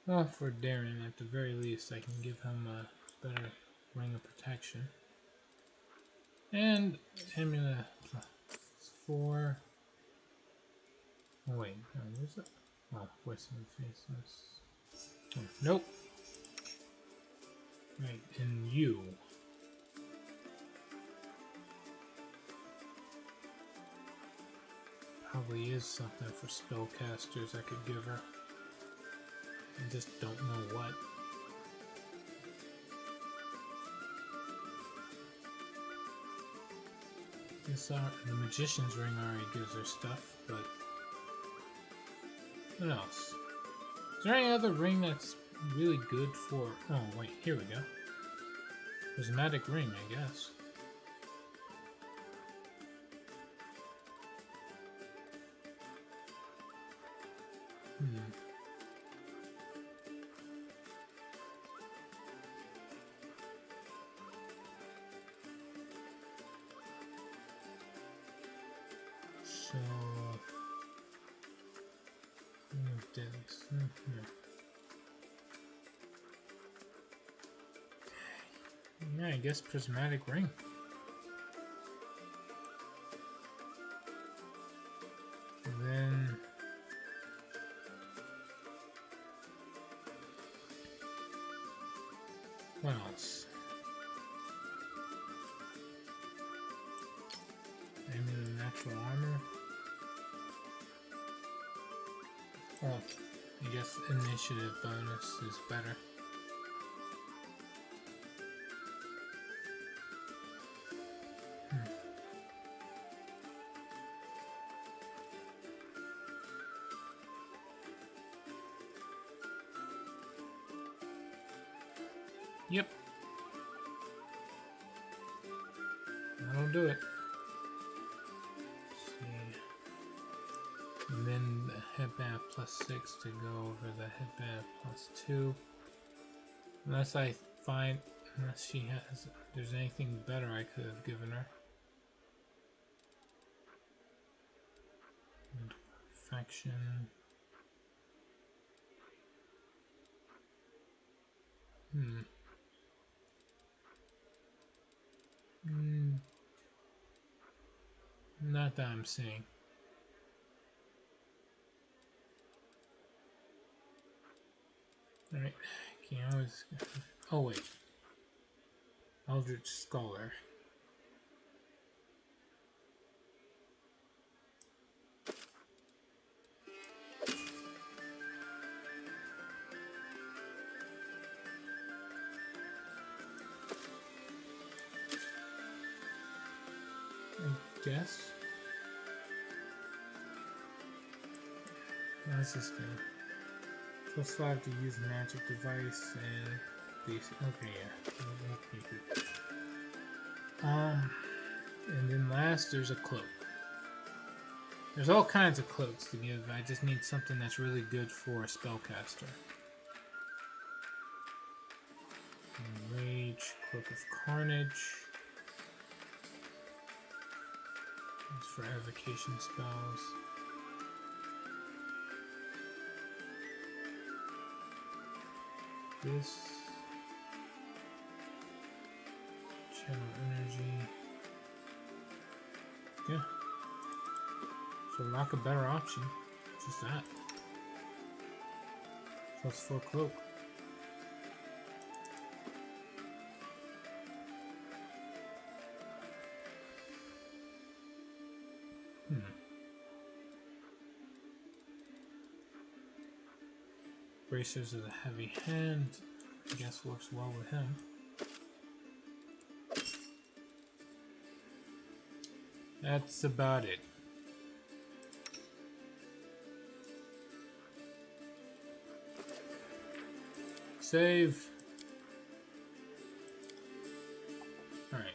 Well, for Darren, at the very least, I can give him a better ring of protection. And Amulet plus 4. Oh, wait, no, where's it? Oh, voice of the faceless. Oh, nope. Right, and you. Probably is something for spellcasters I could give her. I just don't know what. The Magician's Ring already gives her stuff, but what else? Is there any other ring that's really good for... Oh, wait, here we go. Prismatic Ring, I guess. So... Yeah, I guess Prismatic Ring. And then... what else? Amulet of Natural Armor. Oh, I guess initiative bonus is better. Yep. That'll do it. Let's see. And then the headband plus 6 to go over the headband plus 2. Unless I find, unless she has, if there's anything better I could have given her. And perfection. Not that I'm seeing. Alright, can you always... Oh wait. Eldritch Scholar. I guess. What's this thing? Plus 5 to use magic device and basic. Okay, yeah. Okay, good. And then last, there's a cloak. There's all kinds of cloaks to give. I just need something that's really good for a spellcaster. Rage, Cloak of Carnage. It's for evocation spells. This channel energy. Yeah. So lack a better option. Just that. +4 cloak. Bracers of the heavy hand. I guess works well with him. That's about it. Save. Alright.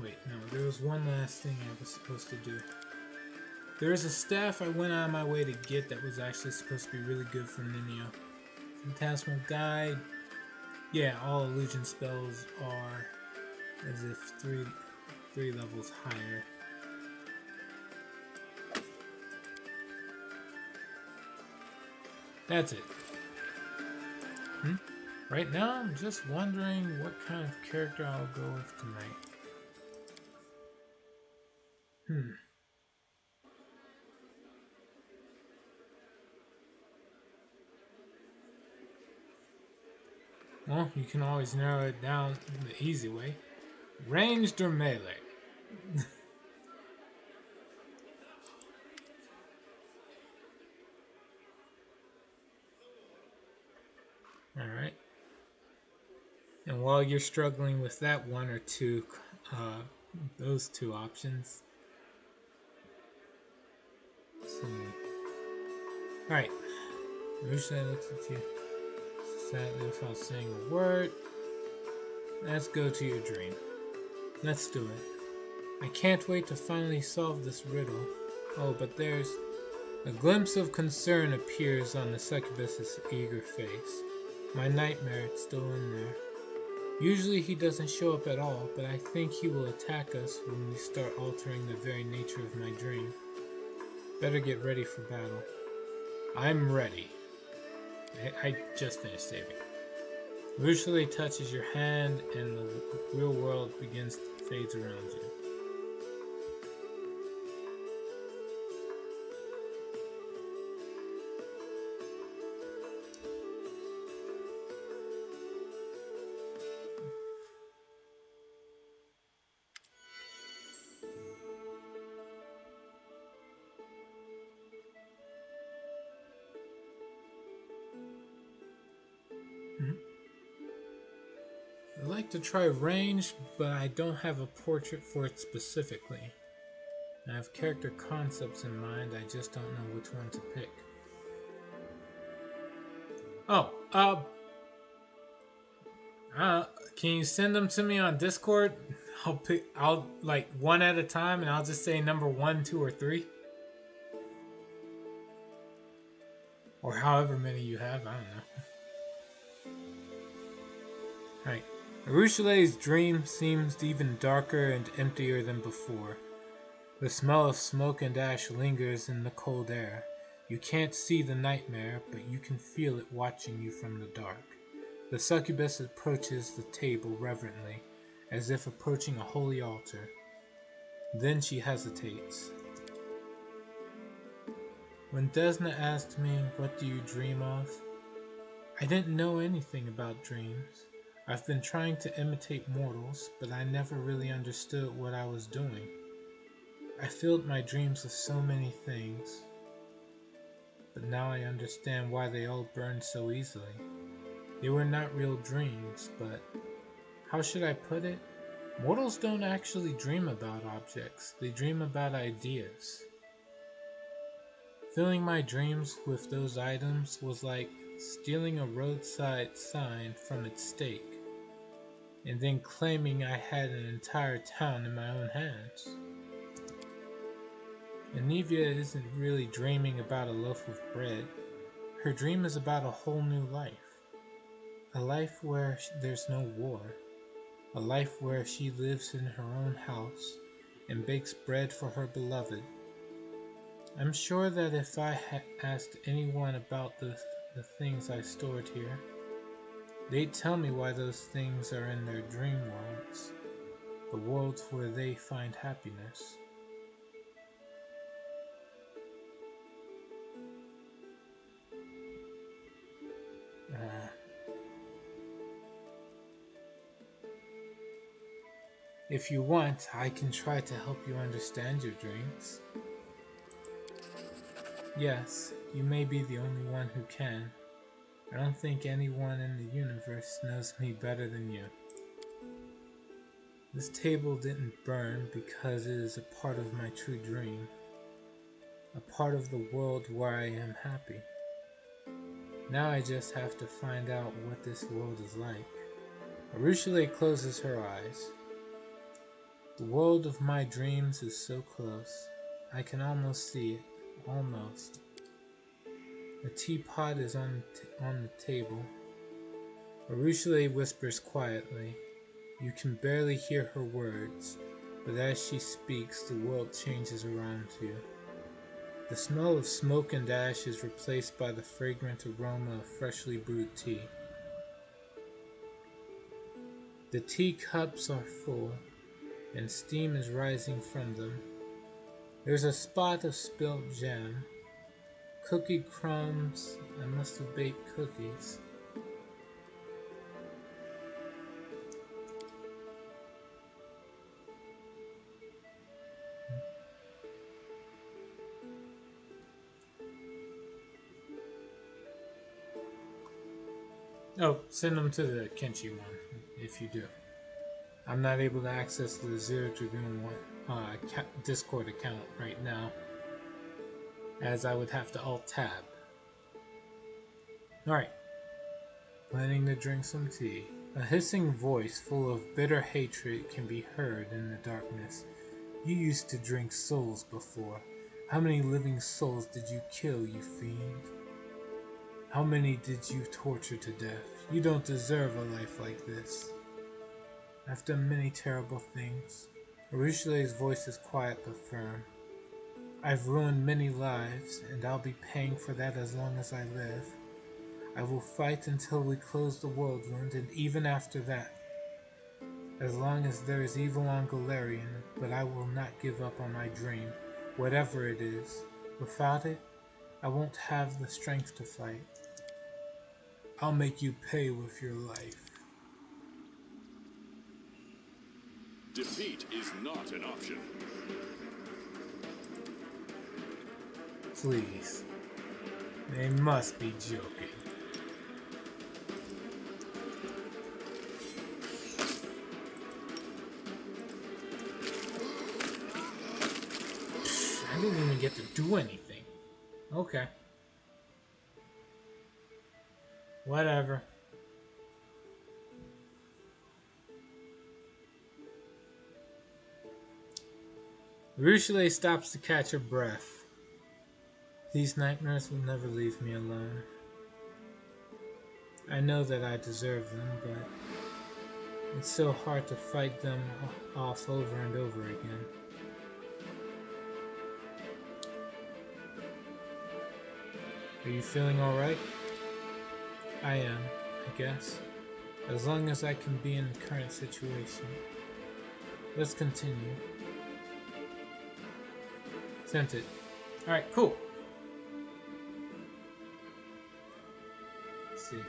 Wait, no, there was one last thing I was supposed to do. There's a staff I went out of my way to get that was actually supposed to be really good for Ninja. Phantasmal Guide. Yeah, all illusion spells are as if three levels higher. That's it. Right now, I'm just wondering what kind of character I'll go with tonight. Well, you can always narrow it down the easy way. Ranged or melee? Alright. And while you're struggling with that one or two, those two options. Alright. Usually looks at you sadly without saying a word. Let's go to your dream. Let's do it. I can't wait to finally solve this riddle. Oh, but there's... A glimpse of concern appears on the succubus's eager face. My nightmare is still in there. Usually he doesn't show up at all, but I think he will attack us when we start altering the very nature of my dream. Better get ready for battle. I'm ready. I just finished saving. Usually touches your hand and the real world begins to fade around you. I'd like to try range, but I don't have a portrait for it specifically. I have character concepts in mind, I just don't know which one to pick. Oh, can you send them to me on Discord? I'll like one at a time and I'll just say number 1, 2, or 3. Or however many you have, I don't know. Alright. Arushale's dream seems even darker and emptier than before. The smell of smoke and ash lingers in the cold air. You can't see the nightmare, but you can feel it watching you from the dark. The succubus approaches the table reverently, as if approaching a holy altar. Then she hesitates. When Desna asked me, "What do you dream of?" I didn't know anything about dreams. I've been trying to imitate mortals, but I never really understood what I was doing. I filled my dreams with so many things, but now I understand why they all burned so easily. They were not real dreams, but how should I put it? Mortals don't actually dream about objects, they dream about ideas. Filling my dreams with those items was like stealing a roadside sign from its stake, and then claiming I had an entire town in my own hands. Anivia isn't really dreaming about a loaf of bread. Her dream is about a whole new life. A life where there's no war. a life where she lives in her own house and bakes bread for her beloved. I'm sure that if I asked anyone about the things I stored here, they'd tell me why those things are in their dream worlds, the worlds where they find happiness. If you want, I can try to help you understand your dreams. Yes, you may be the only one who can. I don't think anyone in the universe knows me better than you. This table didn't burn because it is a part of my true dream, a part of the world where I am happy. Now I just have to find out what this world is like. Arushale closes her eyes. The world of my dreams is so close. I can almost see it. Almost. The teapot is on the table. Arushale whispers quietly. You can barely hear her words, but as she speaks, the world changes around you. The smell of smoke and ash is replaced by the fragrant aroma of freshly brewed tea. The teacups are full, and steam is rising from them. There's a spot of spilled jam, cookie crumbs. I must have baked cookies. Oh, send them to the Kenshi one, if you do. I'm not able to access the Zero Dragoon one, Discord account right now, as I would have to Alt-Tab. Alright. Planning to drink some tea. A hissing voice full of bitter hatred can be heard in the darkness. You used to drink souls before. How many living souls did you kill, you fiend? How many did you torture to death? You don't deserve a life like this. I've done many terrible things. Arushale's voice is quiet but firm. I've ruined many lives, and I'll be paying for that as long as I live. I will fight until we close the world wound, and even after that. As long as there is evil on Golarion, but I will not give up on my dream, whatever it is. Without it, I won't have the strength to fight. I'll make you pay with your life.
Defeat is not an option.
Please. They must be joking. I didn't even get to do anything. Okay. Whatever. Arushale stops to catch her breath. These nightmares will never leave me alone. I know that I deserve them, but it's so hard to fight them off over and over again. Are you feeling alright? I am, I guess. As long as I can be in the current situation. Let's continue. Sent it. Alright, cool. Let's see.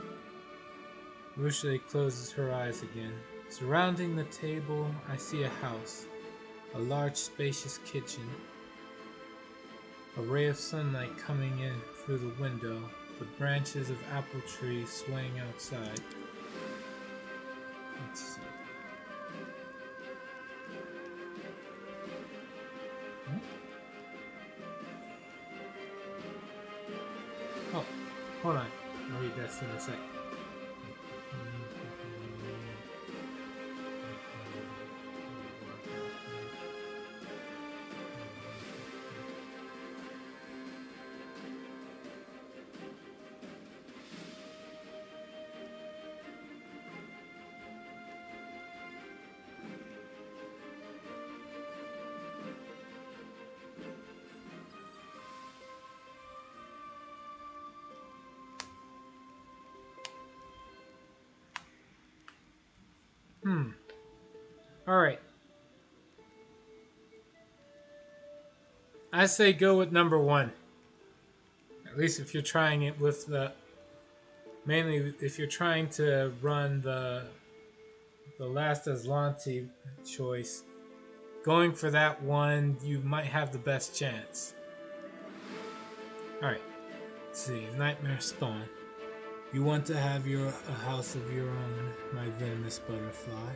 Arushale closes her eyes again. Surrounding the table, I see a house. A large, spacious kitchen. A ray of sunlight coming in through the window. The branches of apple trees swaying outside. Let's see. Oh, hold on. I'll read that in a sec. Alright. I say go with number 1. At least if you're trying it with the... Mainly if you're trying to run the last Aslanti choice. Going for that one, you might have the best chance. Alright. Let's see. Nightmare Spawn. You want to have a house of your own, my venomous butterfly.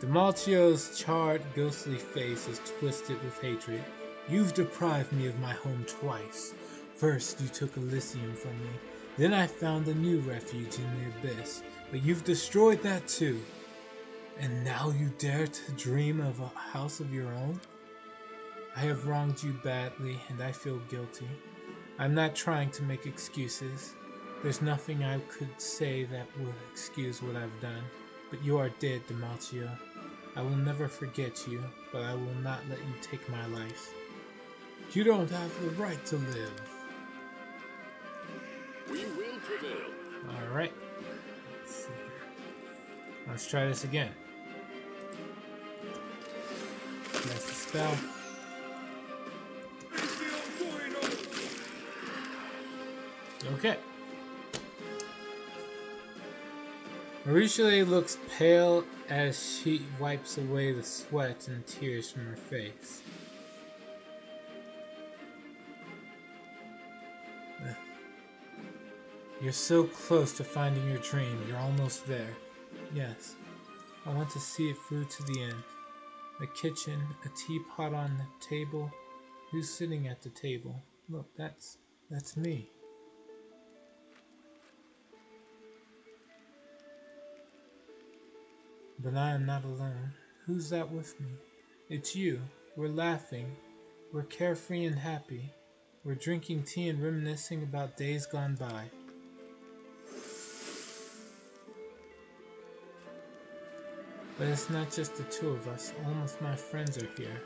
Demalchio's charred, ghostly face is twisted with hatred. You've deprived me of my home twice. First, you took Elysium from me. Then I found a new refuge in the Abyss. But you've destroyed that too. And now you dare to dream of a house of your own? I have wronged you badly, and I feel guilty. I'm not trying to make excuses. There's nothing I could say that will excuse what I've done. But you are dead, Demalchio. I will never forget you, but I will not let you take my life. You don't have the right to live.
We will prevail.
Alright. Let's try this again. That's the spell. Okay. Marie looks pale as she wipes away the sweat and tears from her face. You're so close to finding your dream. You're almost there. Yes. I want to see it through to the end. The kitchen, a teapot on the table. Who's sitting at the table? Look, that's me. But I am not alone. Who's that with me? It's you. We're laughing. We're carefree and happy. We're drinking tea and reminiscing about days gone by. But it's not just the two of us. All of my friends are here.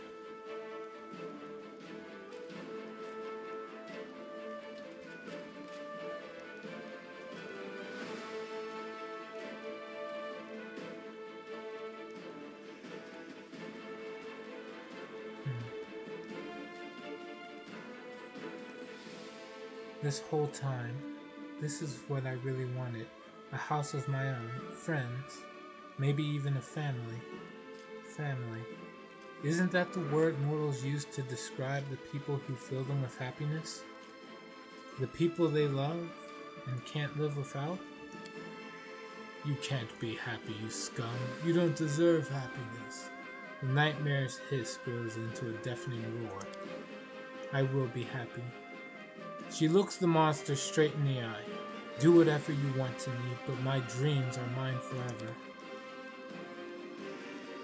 This whole time, this is what I really wanted. A house of my own, friends, maybe even a family. Family. Isn't that the word mortals use to describe the people who fill them with happiness? The people they love and can't live without? You can't be happy, you scum. You don't deserve happiness. The nightmare's hiss grows into a deafening roar. I will be happy. She looks the monster straight in the eye. Do whatever you want to me, but my dreams are mine forever.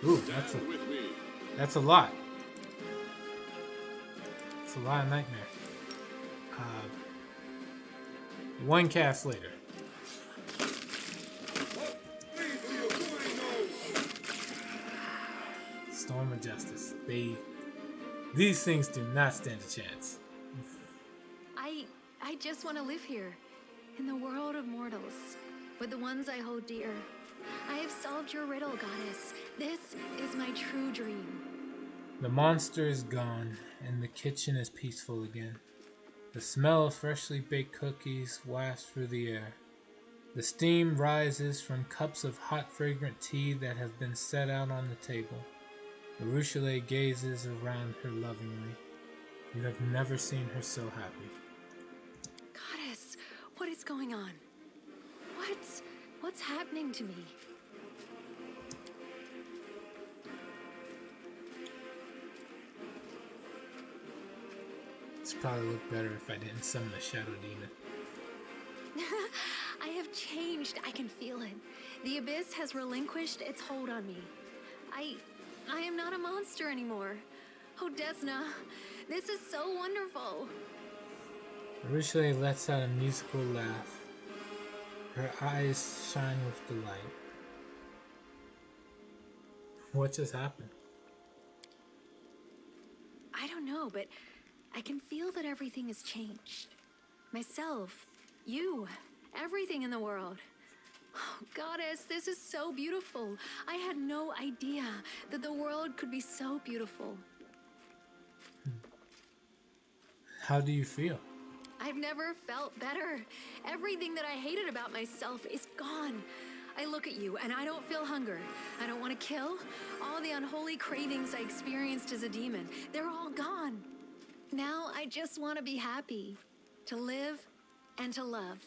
Ooh, that's a lot. It's a lot of nightmare. One cast later. Storm of Justice. These things do not stand a chance.
I just want to live here, in the world of mortals, with the ones I hold dear. I have solved your riddle, goddess. This is my true dream.
The monster is gone, and the kitchen is peaceful again. The smell of freshly baked cookies wafts through the air. The steam rises from cups of hot, fragrant tea that have been set out on the table. Maruchele gazes around her lovingly. You have never seen her so happy.
Goddess, what is going on? What's happening to me?
This probably look better if I didn't summon the Shadow Demon.
I have changed. I can feel it. The Abyss has relinquished its hold on me. I am not a monster anymore. Oh, Desna, this is so wonderful.
Maruchele lets out a musical laugh. Her eyes shine with delight. What just happened?
I don't know, but I can feel that everything has changed. Myself, you, everything in the world. Oh, Goddess, this is so beautiful. I had no idea that the world could be so beautiful.
How do you feel?
I've never felt better. Everything that I hated about myself is gone. I look at you and I don't feel hunger. I don't want to kill. All the unholy cravings I experienced as a demon, they're all gone. Now I just want to be happy, to live and to love.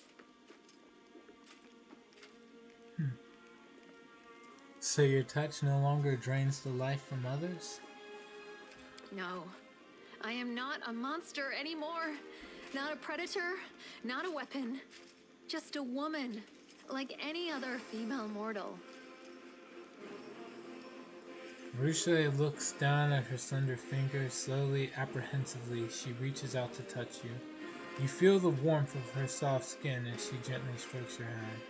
So your touch no longer drains the life from others?
No, I am not a monster anymore. Not a predator, not a weapon. Just a woman, like any other female mortal.
Marusha looks down at her slender fingers. Slowly, apprehensively, she reaches out to touch you. You feel the warmth of her soft skin as she gently strokes your hand.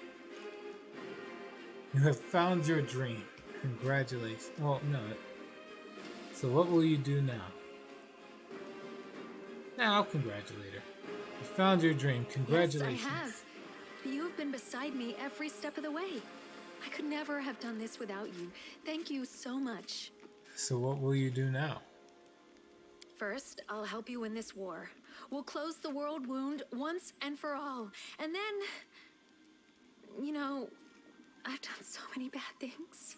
You have found your dream. Congratulations. Well, no. So what will you do now? Now I'll congratulate her. You found your dream. Congratulations.
Yes, I have. You have been beside me every step of the way. I could never have done this without you. Thank you so much.
So what will you do now?
First, I'll help you win this war. We'll close the world wound once and for all. And then, you know, I've done so many bad things.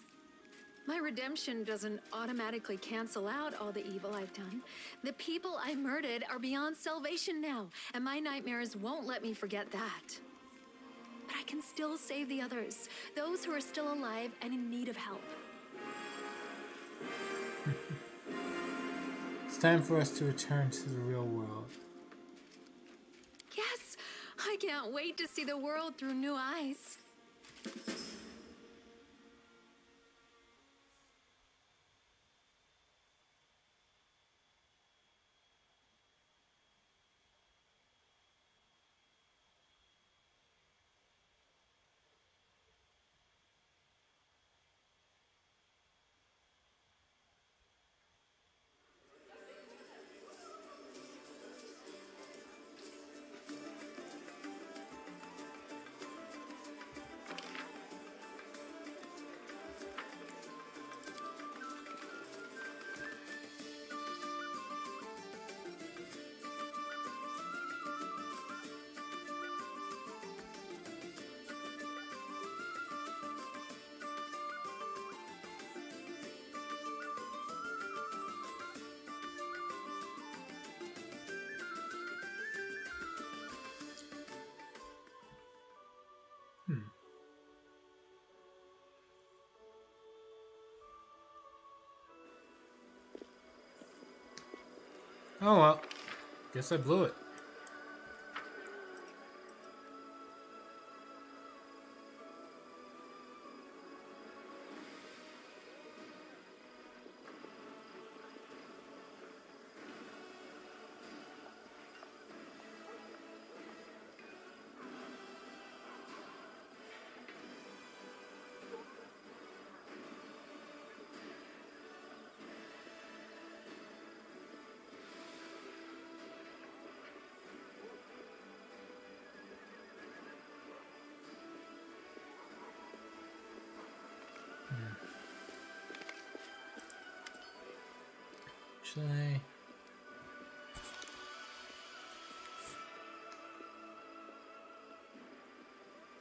My redemption doesn't automatically cancel out all the evil I've done. The people I murdered are beyond salvation now, and my nightmares won't let me forget that. But I can still save the others, those who are still alive and in need of help.
It's time for us to return to the real world.
Yes, I can't wait to see the world through new eyes.
Oh well, guess I blew it. Actually,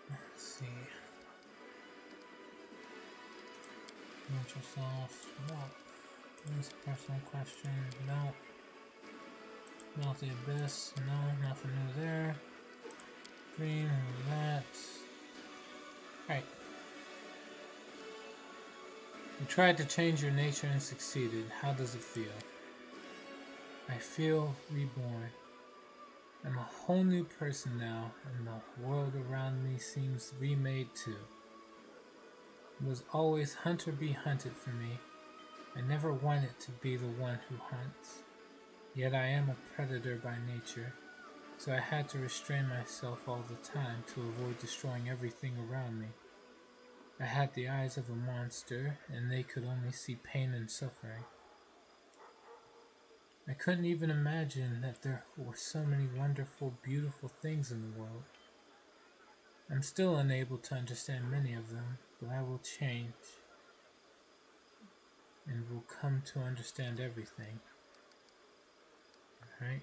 let's see. Promote yourself. No. This personal question. No. Melt the abyss. No, nothing new there. Dream. That. Right. You tried to change your nature and succeeded. How does it feel? I feel reborn. I'm a whole new person now, and the world around me seems remade too. It was always hunter be hunted for me. I never wanted to be the one who hunts. Yet I am a predator by nature, so I had to restrain myself all the time to avoid destroying everything around me. I had the eyes of a monster, and they could only see pain and suffering. I couldn't even imagine that there were so many wonderful, beautiful things in the world. I'm still unable to understand many of them, but I will change and will come to understand everything. Alright?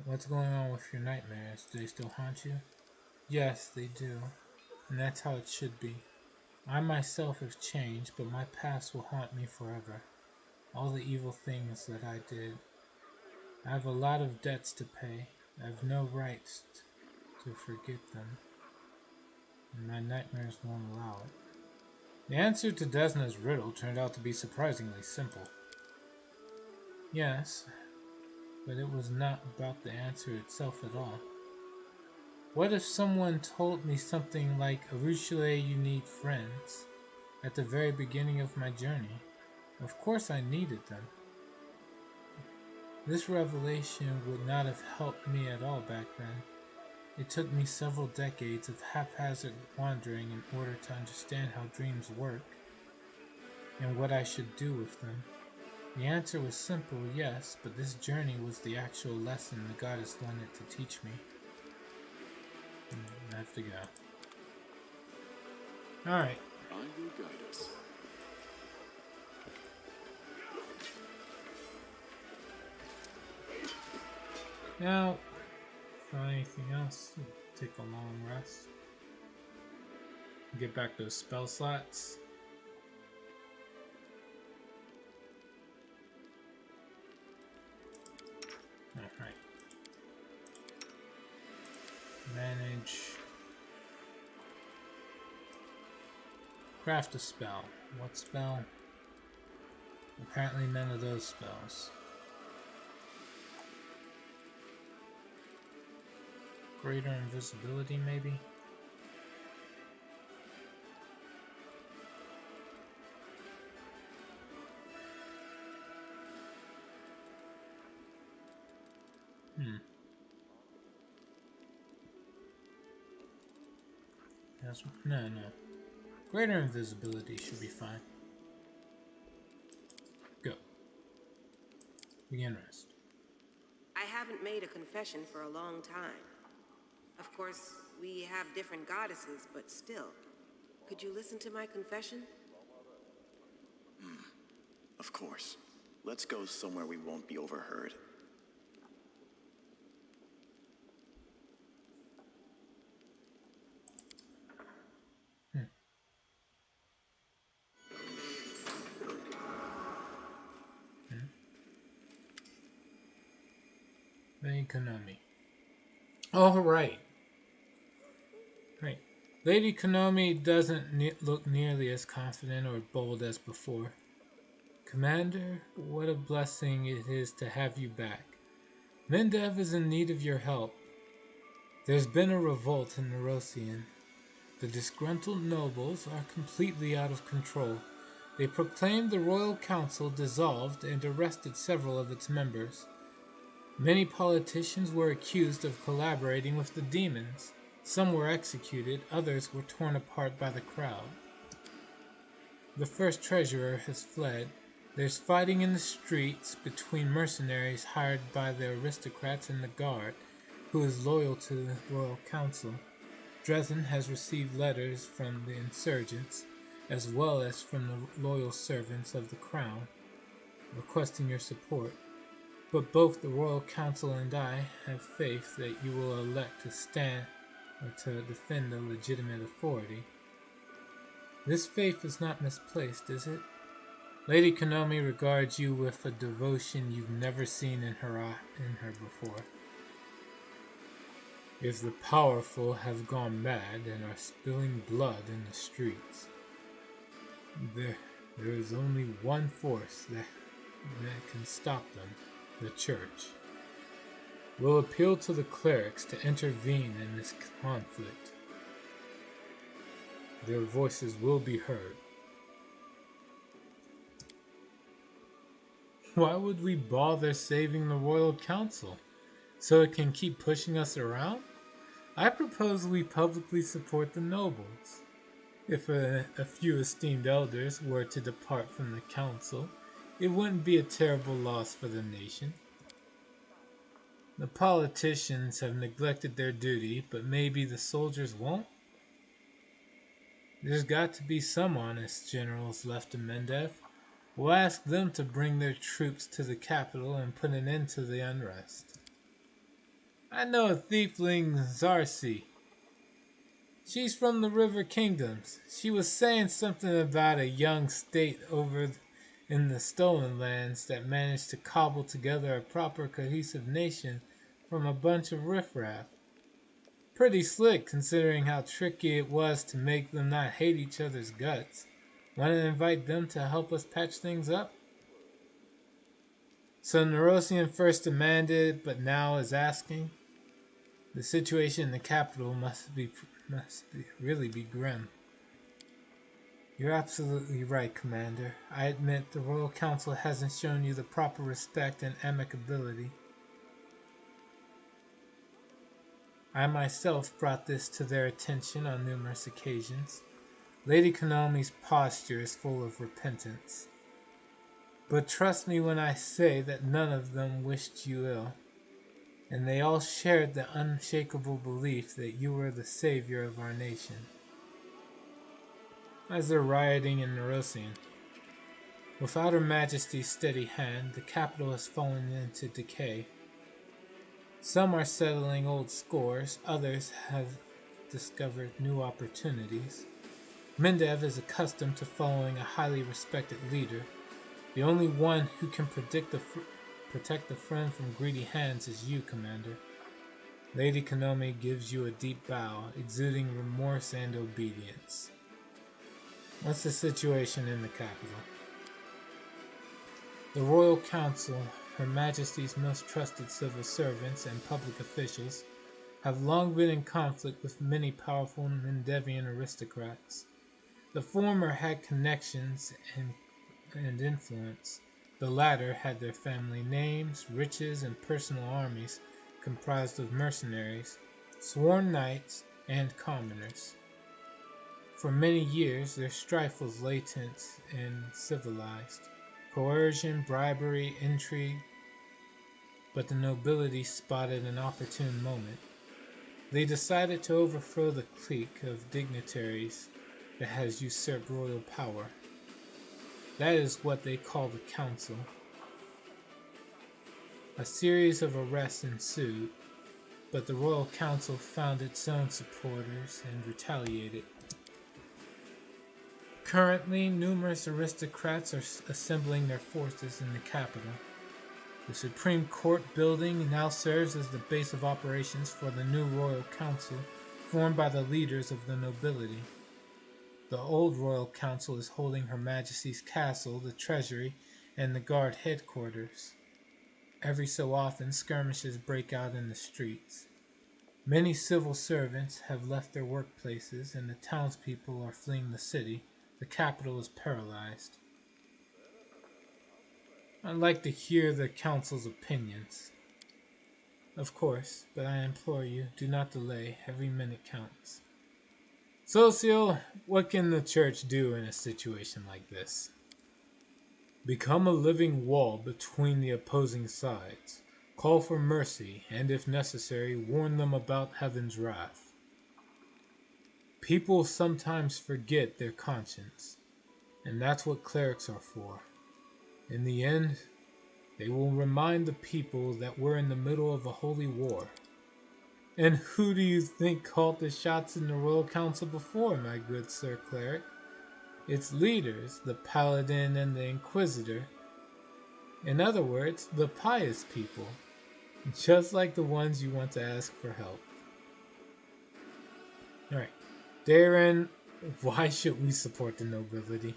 What's going on with your nightmares? Do they still haunt you? Yes, they do. And that's how it should be. I myself have changed, but my past will haunt me forever. All the evil things that I did. I have a lot of debts to pay. I have no rights to forget them. And my nightmares won't allow it. The answer to Desna's riddle turned out to be surprisingly simple. Yes, but it was not about the answer itself at all. What if someone told me something like, Arushale, you need friends, at the very beginning of my journey? Of course I needed them. This revelation would not have helped me at all back then. It took me several decades of haphazard wandering in order to understand how dreams work and what I should do with them. The answer was simple, yes, but this journey was the actual lesson the goddess wanted to teach me. I have to go. Alright.
I will guide us.
Now, for anything else, take a long rest. Get back those spell slots. Alright. Manage. Craft a spell. What spell? Apparently none of those spells. Greater invisibility, maybe? Yes, no. Greater invisibility should be fine. Go. Begin rest.
I haven't made a confession for a long time. Of course, we have different goddesses, but still. Could you listen to my confession?
Of course. Let's go somewhere we won't be overheard.
Lady Konami. Oh, right. Lady Konami doesn't look nearly as confident or bold as before. Commander, what a blessing it is to have you back. Mendev is in need of your help. There's been a revolt in Nerosian. The disgruntled nobles are completely out of control. They proclaimed the Royal Council dissolved and arrested several of its members. Many politicians were accused of collaborating with the demons. Some were executed, others were torn apart by the crowd. The first treasurer has fled. There's fighting in the streets between mercenaries hired by the aristocrats and the guard, who is loyal to the Royal Council. Dresden has received letters from the insurgents, as well as from the loyal servants of the crown, requesting your support. But both the Royal Council and I have faith that you will elect to stand or to defend the legitimate authority. This faith is not misplaced, is it? Lady Konami regards you with a devotion you've never seen in her before. If the powerful have gone mad and are spilling blood in the streets, there is only one force that can stop them. The Church will appeal to the clerics to intervene in this conflict. Their voices will be heard. Why would we bother saving the Royal Council? So it can keep pushing us around? I propose we publicly support the nobles. If a few esteemed elders were to depart from the council, it wouldn't be a terrible loss for the nation. The politicians have neglected their duty, but maybe the soldiers won't? There's got to be some honest generals left in Mendev. We'll ask them to bring their troops to the capital and put an end to the unrest. I know a thiefling, Zarsi. She's from the River Kingdoms. She was saying something about a young state over in the Stolen Lands that managed to cobble together a proper cohesive nation from a bunch of riffraff. Pretty slick considering how tricky it was to make them not hate each other's guts. Want to invite them to help us patch things up? So Nerosian first demanded, but now is asking. The situation in the capital must really be grim. You're absolutely right, Commander. I admit the Royal Council hasn't shown you the proper respect and amicability. I myself brought this to their attention on numerous occasions. Lady Konami's posture is full of repentance. But trust me when I say that none of them wished you ill, and they all shared the unshakable belief that you were the savior of our nation. As they're rioting in Nerosian, without Her Majesty's steady hand, the capital has fallen into decay. Some are settling old scores, others have discovered new opportunities. Mendev is accustomed to following a highly respected leader. The only one who can protect the friend from greedy hands is you, Commander. Lady Konami gives you a deep bow, exuding remorse and obedience. What's the situation in the capital? The Royal Council, Her Majesty's most trusted civil servants and public officials, have long been in conflict with many powerful Mendevian aristocrats. The former had connections and influence. The latter had their family names, riches, and personal armies comprised of mercenaries, sworn knights, and commoners. For many years, their strife was latent and civilized. Coercion, bribery, intrigue. But the nobility spotted an opportune moment. They decided to overthrow the clique of dignitaries that has usurped royal power. That is what they call the Council. A series of arrests ensued, but the Royal Council found its own supporters and retaliated. Currently, numerous aristocrats are assembling their forces in the capital. The Supreme Court building now serves as the base of operations for the new Royal Council, formed by the leaders of the nobility. The old Royal Council is holding Her Majesty's castle, the treasury, and the guard headquarters. Every so often, skirmishes break out in the streets. Many civil servants have left their workplaces, and the townspeople are fleeing the city. The capital is paralyzed. I'd like to hear the council's opinions. Of course, but I implore you, do not delay. Every minute counts. Socio, what can the church do in a situation like this? Become a living wall between the opposing sides. Call for mercy, and if necessary, warn them about heaven's wrath. People sometimes forget their conscience, and that's what clerics are for. In the end, they will remind the people that we're in the middle of a holy war. And who do you think called the shots in the Royal Council before, my good Sir Cleric? Its leaders, the Paladin and the Inquisitor. In other words, the pious people. Just like the ones you want to ask for help. Alright. Darren, why should we support the nobility?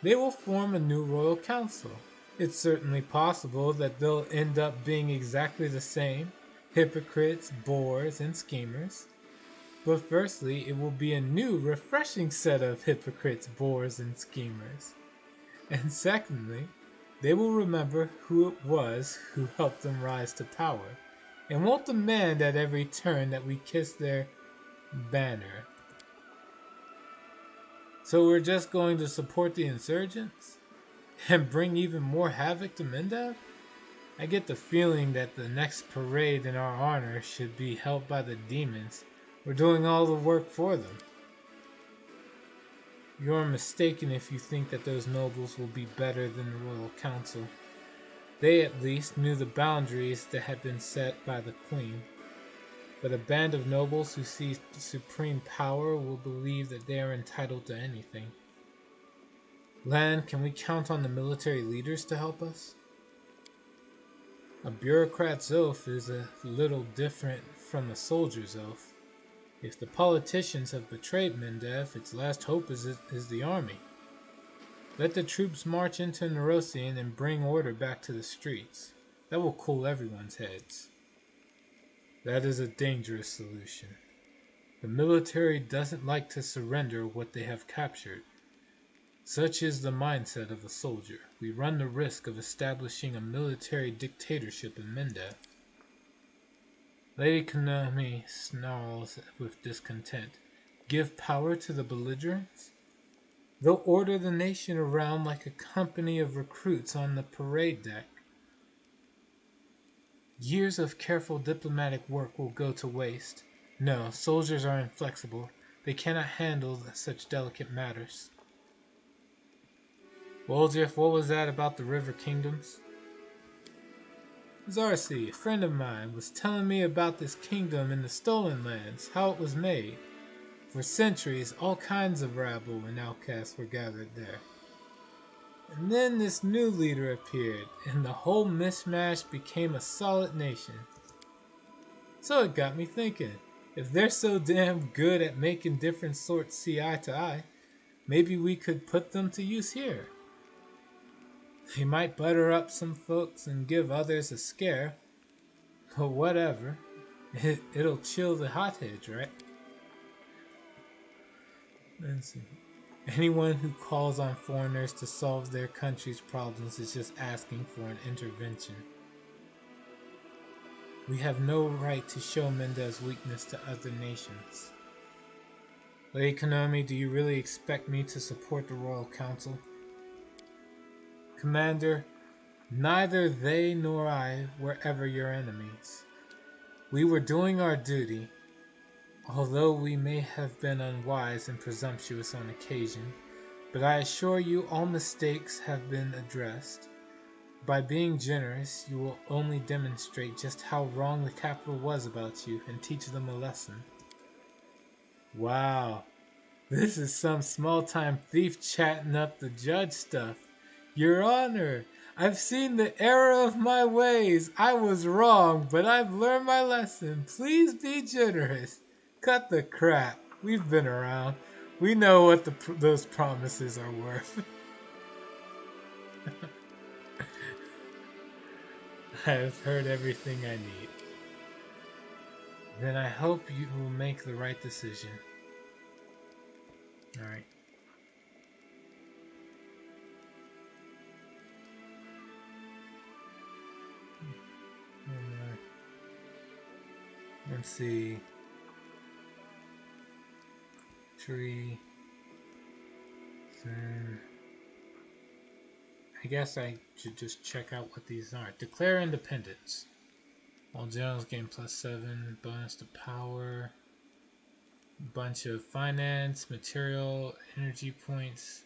They will form a new Royal Council. It's certainly possible that they'll end up being exactly the same. Hypocrites, bores, and schemers. But firstly, it will be a new, refreshing set of hypocrites, bores, and schemers. And secondly, they will remember who it was who helped them rise to power, and won't demand at every turn that we kiss their banner. So we're just going to support the insurgents? And bring even more havoc to Mendev? I get the feeling that the next parade in our honor should be held by the demons. We're doing all the work for them. You're mistaken if you think that those nobles will be better than the Royal Council. They at least knew the boundaries that had been set by the Queen. But a band of nobles who see supreme power will believe that they are entitled to anything. Lan, can we count on the military leaders to help us? A bureaucrat's oath is a little different from a soldier's oath. If the politicians have betrayed Mendev, its last hope is the army. Let the troops march into Nerosian and bring order back to the streets. That will cool everyone's heads. That is a dangerous solution. The military doesn't like to surrender what they have captured. Such is the mindset of a soldier. We run the risk of establishing a military dictatorship in Mendev. Lady Konami snarls with discontent. Give power to the belligerents? They'll order the nation around like a company of recruits on the parade deck. Years of careful diplomatic work will go to waste. No, soldiers are inflexible. They cannot handle such delicate matters. Well, Jeff, what was that about the River Kingdoms? Zarsi, a friend of mine, was telling me about this kingdom in the Stolen Lands, how it was made. For centuries, all kinds of rabble and outcasts were gathered there. And then this new leader appeared, and the whole mishmash became a solid nation. So it got me thinking, if they're so damn good at making different sorts see eye to eye, maybe we could put them to use here. They might butter up some folks and give others a scare, but whatever. It'll chill the hotheads, right? Let's see. Anyone who calls on foreigners to solve their country's problems is just asking for an intervention. We have no right to show Mendev's weakness to other nations. Lady Konami, do you really expect me to support the Royal Council? Commander, neither they nor I were ever your enemies. We were doing our duty, although we may have been unwise and presumptuous on occasion, but I assure you all mistakes have been addressed. By being generous, you will only demonstrate just how wrong the capital was about you and teach them a lesson. Wow, this is some small-time thief chatting up the judge stuff. Your Honor, I've seen the error of my ways. I was wrong, but I've learned my lesson. Please be generous. Cut the crap. We've been around. We know what those promises are worth. I have heard everything I need. Then I hope you will make the right decision. Alright. Let's see. Tree. I guess I should just check out what these are. Declare independence. All generals gain +7, bonus to power. Bunch of finance, material, energy points.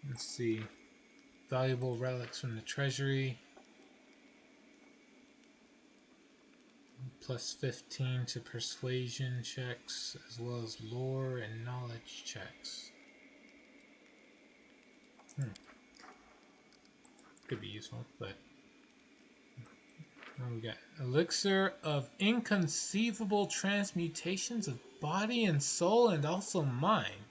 Let's see. Valuable relics from the treasury. +15 to persuasion checks, as well as lore and knowledge checks. Could be useful, but what we got? Elixir of inconceivable transmutations of body and soul, and also mind.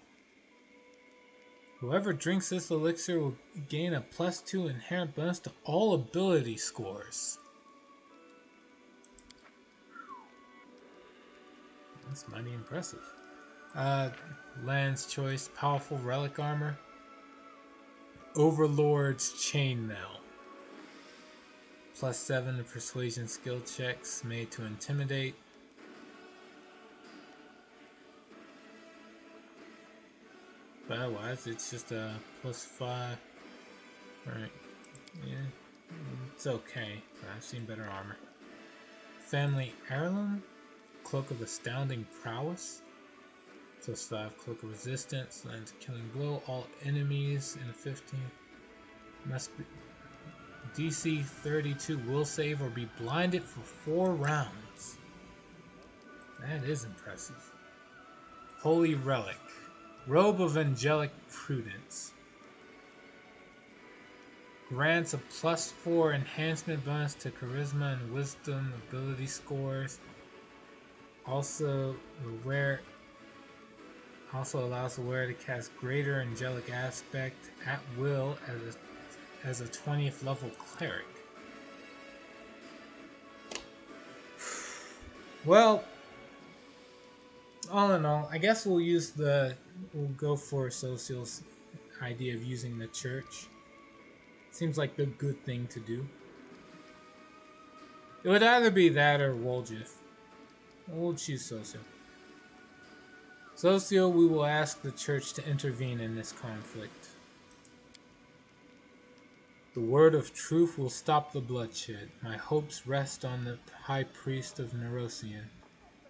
Whoever drinks this elixir will gain a +2 inherent bonus to all ability scores. That's mighty impressive. Land's choice, powerful relic armor. Overlord's chainmail. +7 to persuasion skill checks made to intimidate. But otherwise, it's just a +5. Alright. It's okay, but I've seen better armor. Family heirloom, cloak of astounding prowess. So staff, cloak of resistance, lands a killing blow. All enemies in the 15 must be DC 32 will save or be blinded for 4 rounds. That is impressive. Holy relic, robe of angelic prudence. Grants a +4 enhancement bonus to charisma and wisdom ability scores. Also allows the wearer to cast greater angelic aspect at will as a 20th level cleric. Well, all in all, I guess we'll go for Social's idea of using the church. Seems like the good thing to do. It would either be that or Woljif. We'll choose Socio. Socio, we will ask the church to intervene in this conflict. The word of truth will stop the bloodshed. My hopes rest on the High Priest of Nerosian.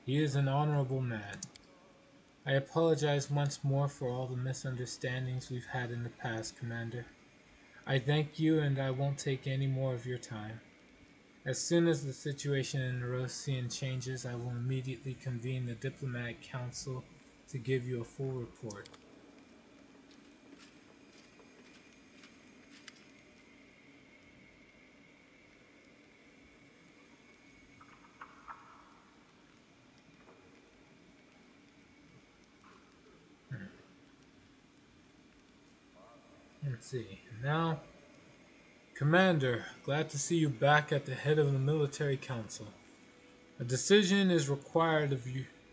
He is an honorable man. I apologize once more for all the misunderstandings we've had in the past, Commander. I thank you, and I won't take any more of your time. As soon as the situation in Nerosian changes, I will immediately convene the Diplomatic Council to give you a full report. Let's see. Now, Commander, glad to see you back at the head of the military council. A decision is required of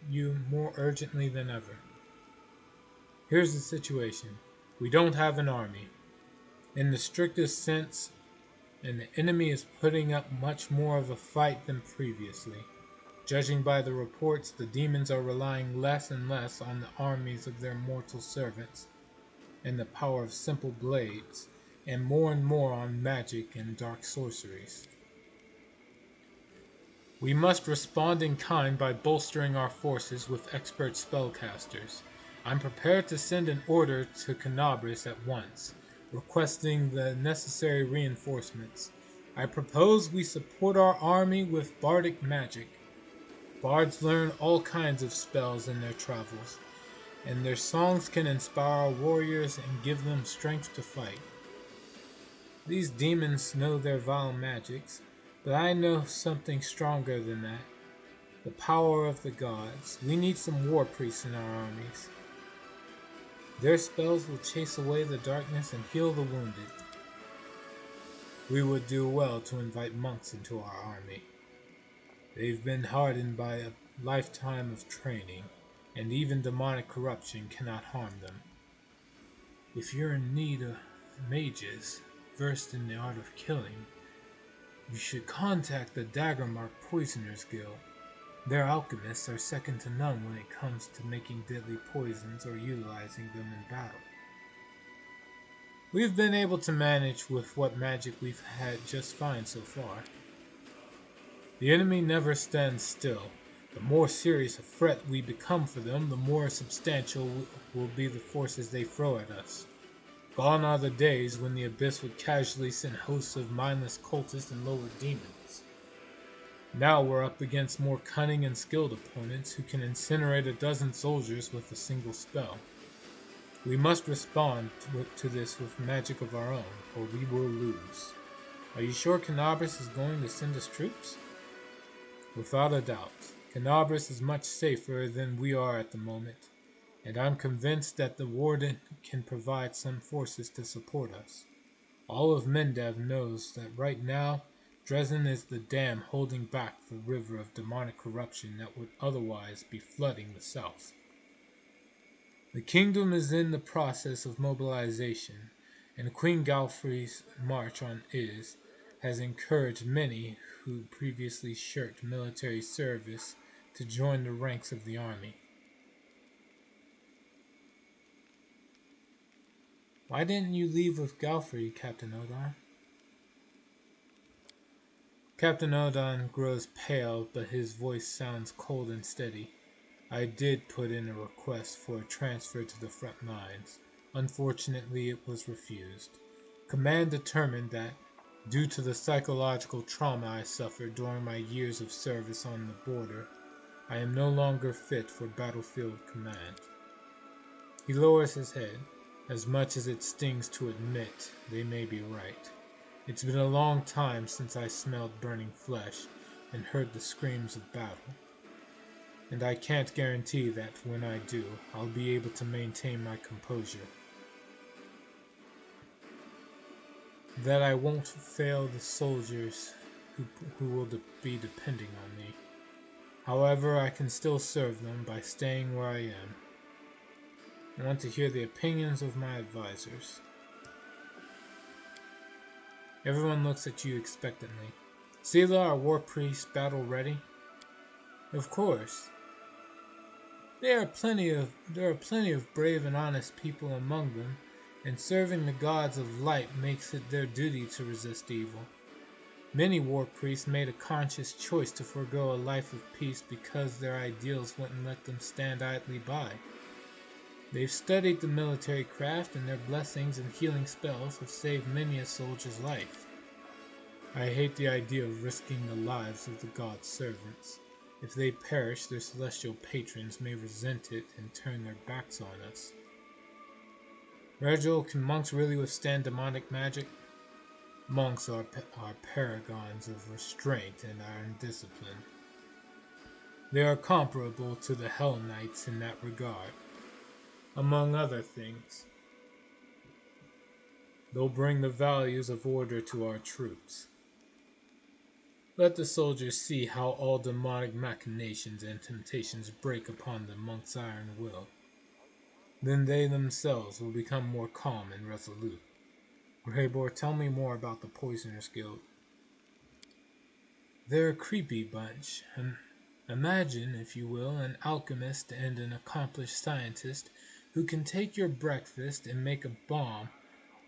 you more urgently than ever. Here's the situation. We don't have an army, in the strictest sense, and the enemy is putting up much more of a fight than previously. Judging by the reports, the demons are relying less and less on the armies of their mortal servants and the power of simple blades, and more on magic and dark sorceries. We must respond in kind by bolstering our forces with expert spellcasters. I'm prepared to send an order to Canabris at once, requesting the necessary reinforcements. I propose we support our army with bardic magic. Bards learn all kinds of spells in their travels, and their songs can inspire our warriors and give them strength to fight. These demons know their vile magics, but I know something stronger than that. The power of the gods. We need some war priests in our armies. Their spells will chase away the darkness and heal the wounded. We would do well to invite monks into our army. They've been hardened by a lifetime of training, and even demonic corruption cannot harm them. If you're in need of mages versed in the art of killing, you should contact the Daggermark Poisoners Guild. Their alchemists are second to none when it comes to making deadly poisons or utilizing them in battle. We've been able to manage with what magic we've had just fine so far. The enemy never stands still. The more serious a threat we become for them, the more substantial will be the forces they throw at us. Gone are the days when the Abyss would casually send hosts of mindless cultists and lower demons. Now we're up against more cunning and skilled opponents who can incinerate a dozen soldiers with a single spell. We must respond to this with magic of our own, or we will lose. Are you sure Canabris is going to send us troops? Without a doubt. Canabris is much safer than we are at the moment, and I'm convinced that the Warden can provide some forces to support us. All of Mendev knows that right now, Dresden is the dam holding back the river of demonic corruption that would otherwise be flooding the south. The kingdom is in the process of mobilization, and Queen Galfrey's march on Iz has encouraged many who previously shirked military service to join the ranks of the army. Why didn't you leave with Galfrey, Captain Odar? Captain Odon grows pale, but his voice sounds cold and steady. I did put in a request for a transfer to the front lines. Unfortunately, it was refused. Command determined that, due to the psychological trauma I suffered during my years of service on the border, I am no longer fit for battlefield command. He lowers his head. As much as it stings to admit, they may be right. It's been a long time since I smelled burning flesh and heard the screams of battle. And I can't guarantee that when I do, I'll be able to maintain my composure. That I won't fail the soldiers who will be depending on me. However, I can still serve them by staying where I am. I want to hear the opinions of my advisors. Everyone looks at you expectantly. Selah, our war priest, battle ready? Of course. There are plenty of brave and honest people among them, and serving the gods of light makes it their duty to resist evil. Many war priests made a conscious choice to forego a life of peace because their ideals wouldn't let them stand idly by. They've studied the military craft, and their blessings and healing spells have saved many a soldier's life. I hate the idea of risking the lives of the god's servants. If they perish, their celestial patrons may resent it and turn their backs on us. Regil, can monks really withstand demonic magic? Monks are paragons of restraint and iron discipline. They are comparable to the Hell Knights in that regard. Among other things, they'll bring the values of order to our troops. Let the soldiers see how all demonic machinations and temptations break upon the monk's iron will. Then they themselves will become more calm and resolute. Greybor, tell me more about the Poisoners Guild. They're a creepy bunch. Imagine, if you will, an alchemist and an accomplished scientist who can take your breakfast and make a bomb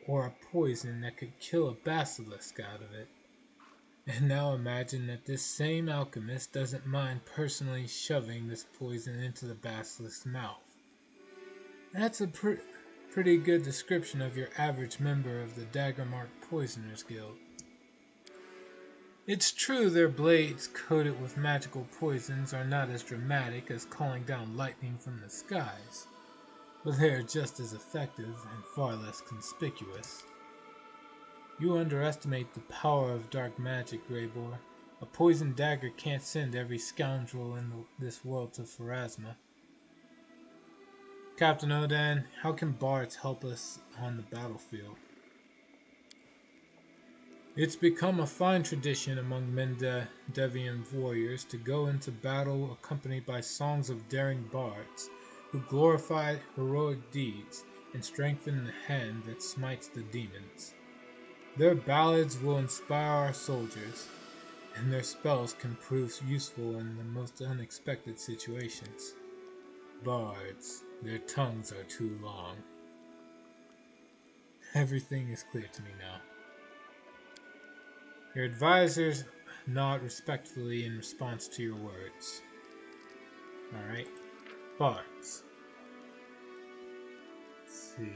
or a poison that could kill a basilisk out of it. And now imagine that this same alchemist doesn't mind personally shoving this poison into the basilisk's mouth. That's a pretty good description of your average member of the Daggermark Poisoners Guild. It's true their blades coated with magical poisons are not as dramatic as calling down lightning from the skies, but they are just as effective and far less conspicuous. You underestimate the power of dark magic, Greybor. A poisoned dagger can't send every scoundrel in this world to Pharasma. Captain Odin, how can bards help us on the battlefield? It's become a fine tradition among Mendevian warriors to go into battle accompanied by songs of daring bards who glorify heroic deeds and strengthen the hand that smites the demons. Their ballads will inspire our soldiers, and their spells can prove useful in the most unexpected situations. Bards, their tongues are too long. Everything is clear to me now. Your advisors nod respectfully in response to your words. Alright. Bards. Let's see.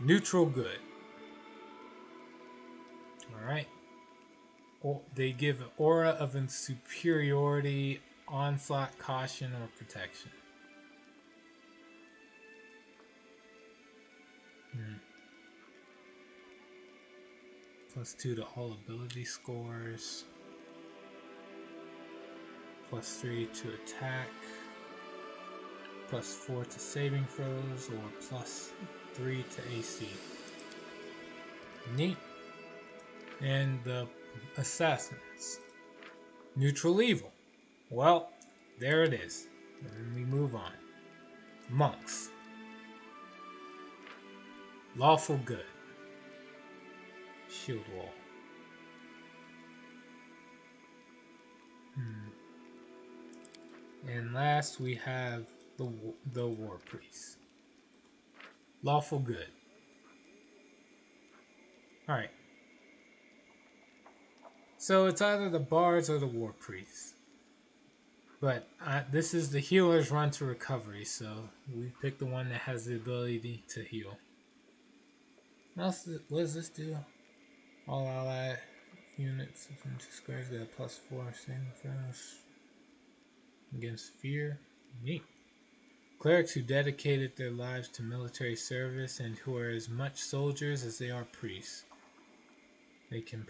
Neutral good. Alright. They give an aura of superiority, onslaught, caution, or protection. +2 to all ability scores. +3 to attack. +4 to saving throws, or +3 to AC. Neat. And the assassins. Neutral evil. Well, there it is. And we move on. Monks. Lawful good. Shield wall. And last we have the war priest. Lawful good. Alright. So it's either the bards or the war priests. But this is the healer's run to recovery, so we picked the one that has the ability to heal. What does this do? All allied units from 2 squares get a +4 saving throws against fear. Neat. Clerics who dedicated their lives to military service and who are as much soldiers as they are priests. They can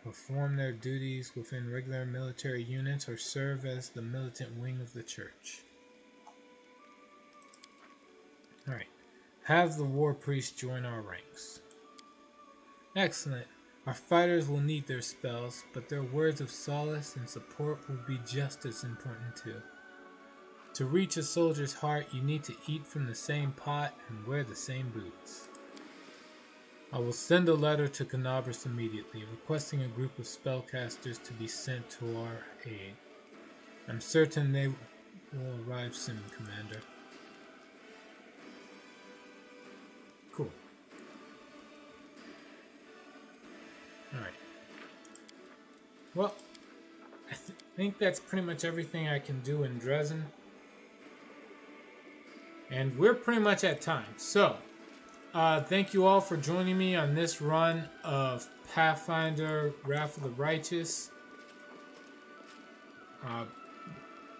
perform their duties within regular military units or serve as the militant wing of the church. Alright. Have the war priest join our ranks. Excellent. Our fighters will need their spells, but their words of solace and support will be just as important too. To reach a soldier's heart, you need to eat from the same pot and wear the same boots. I will send a letter to Canabras immediately, requesting a group of spellcasters to be sent to our aid. I'm certain they will arrive soon, Commander. Cool. Alright. Well, I think that's pretty much everything I can do in Dresden. And we're pretty much at time. So, thank you all for joining me on this run of Pathfinder Wrath of the Righteous.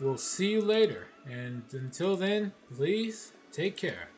We'll see you later. And until then, please take care.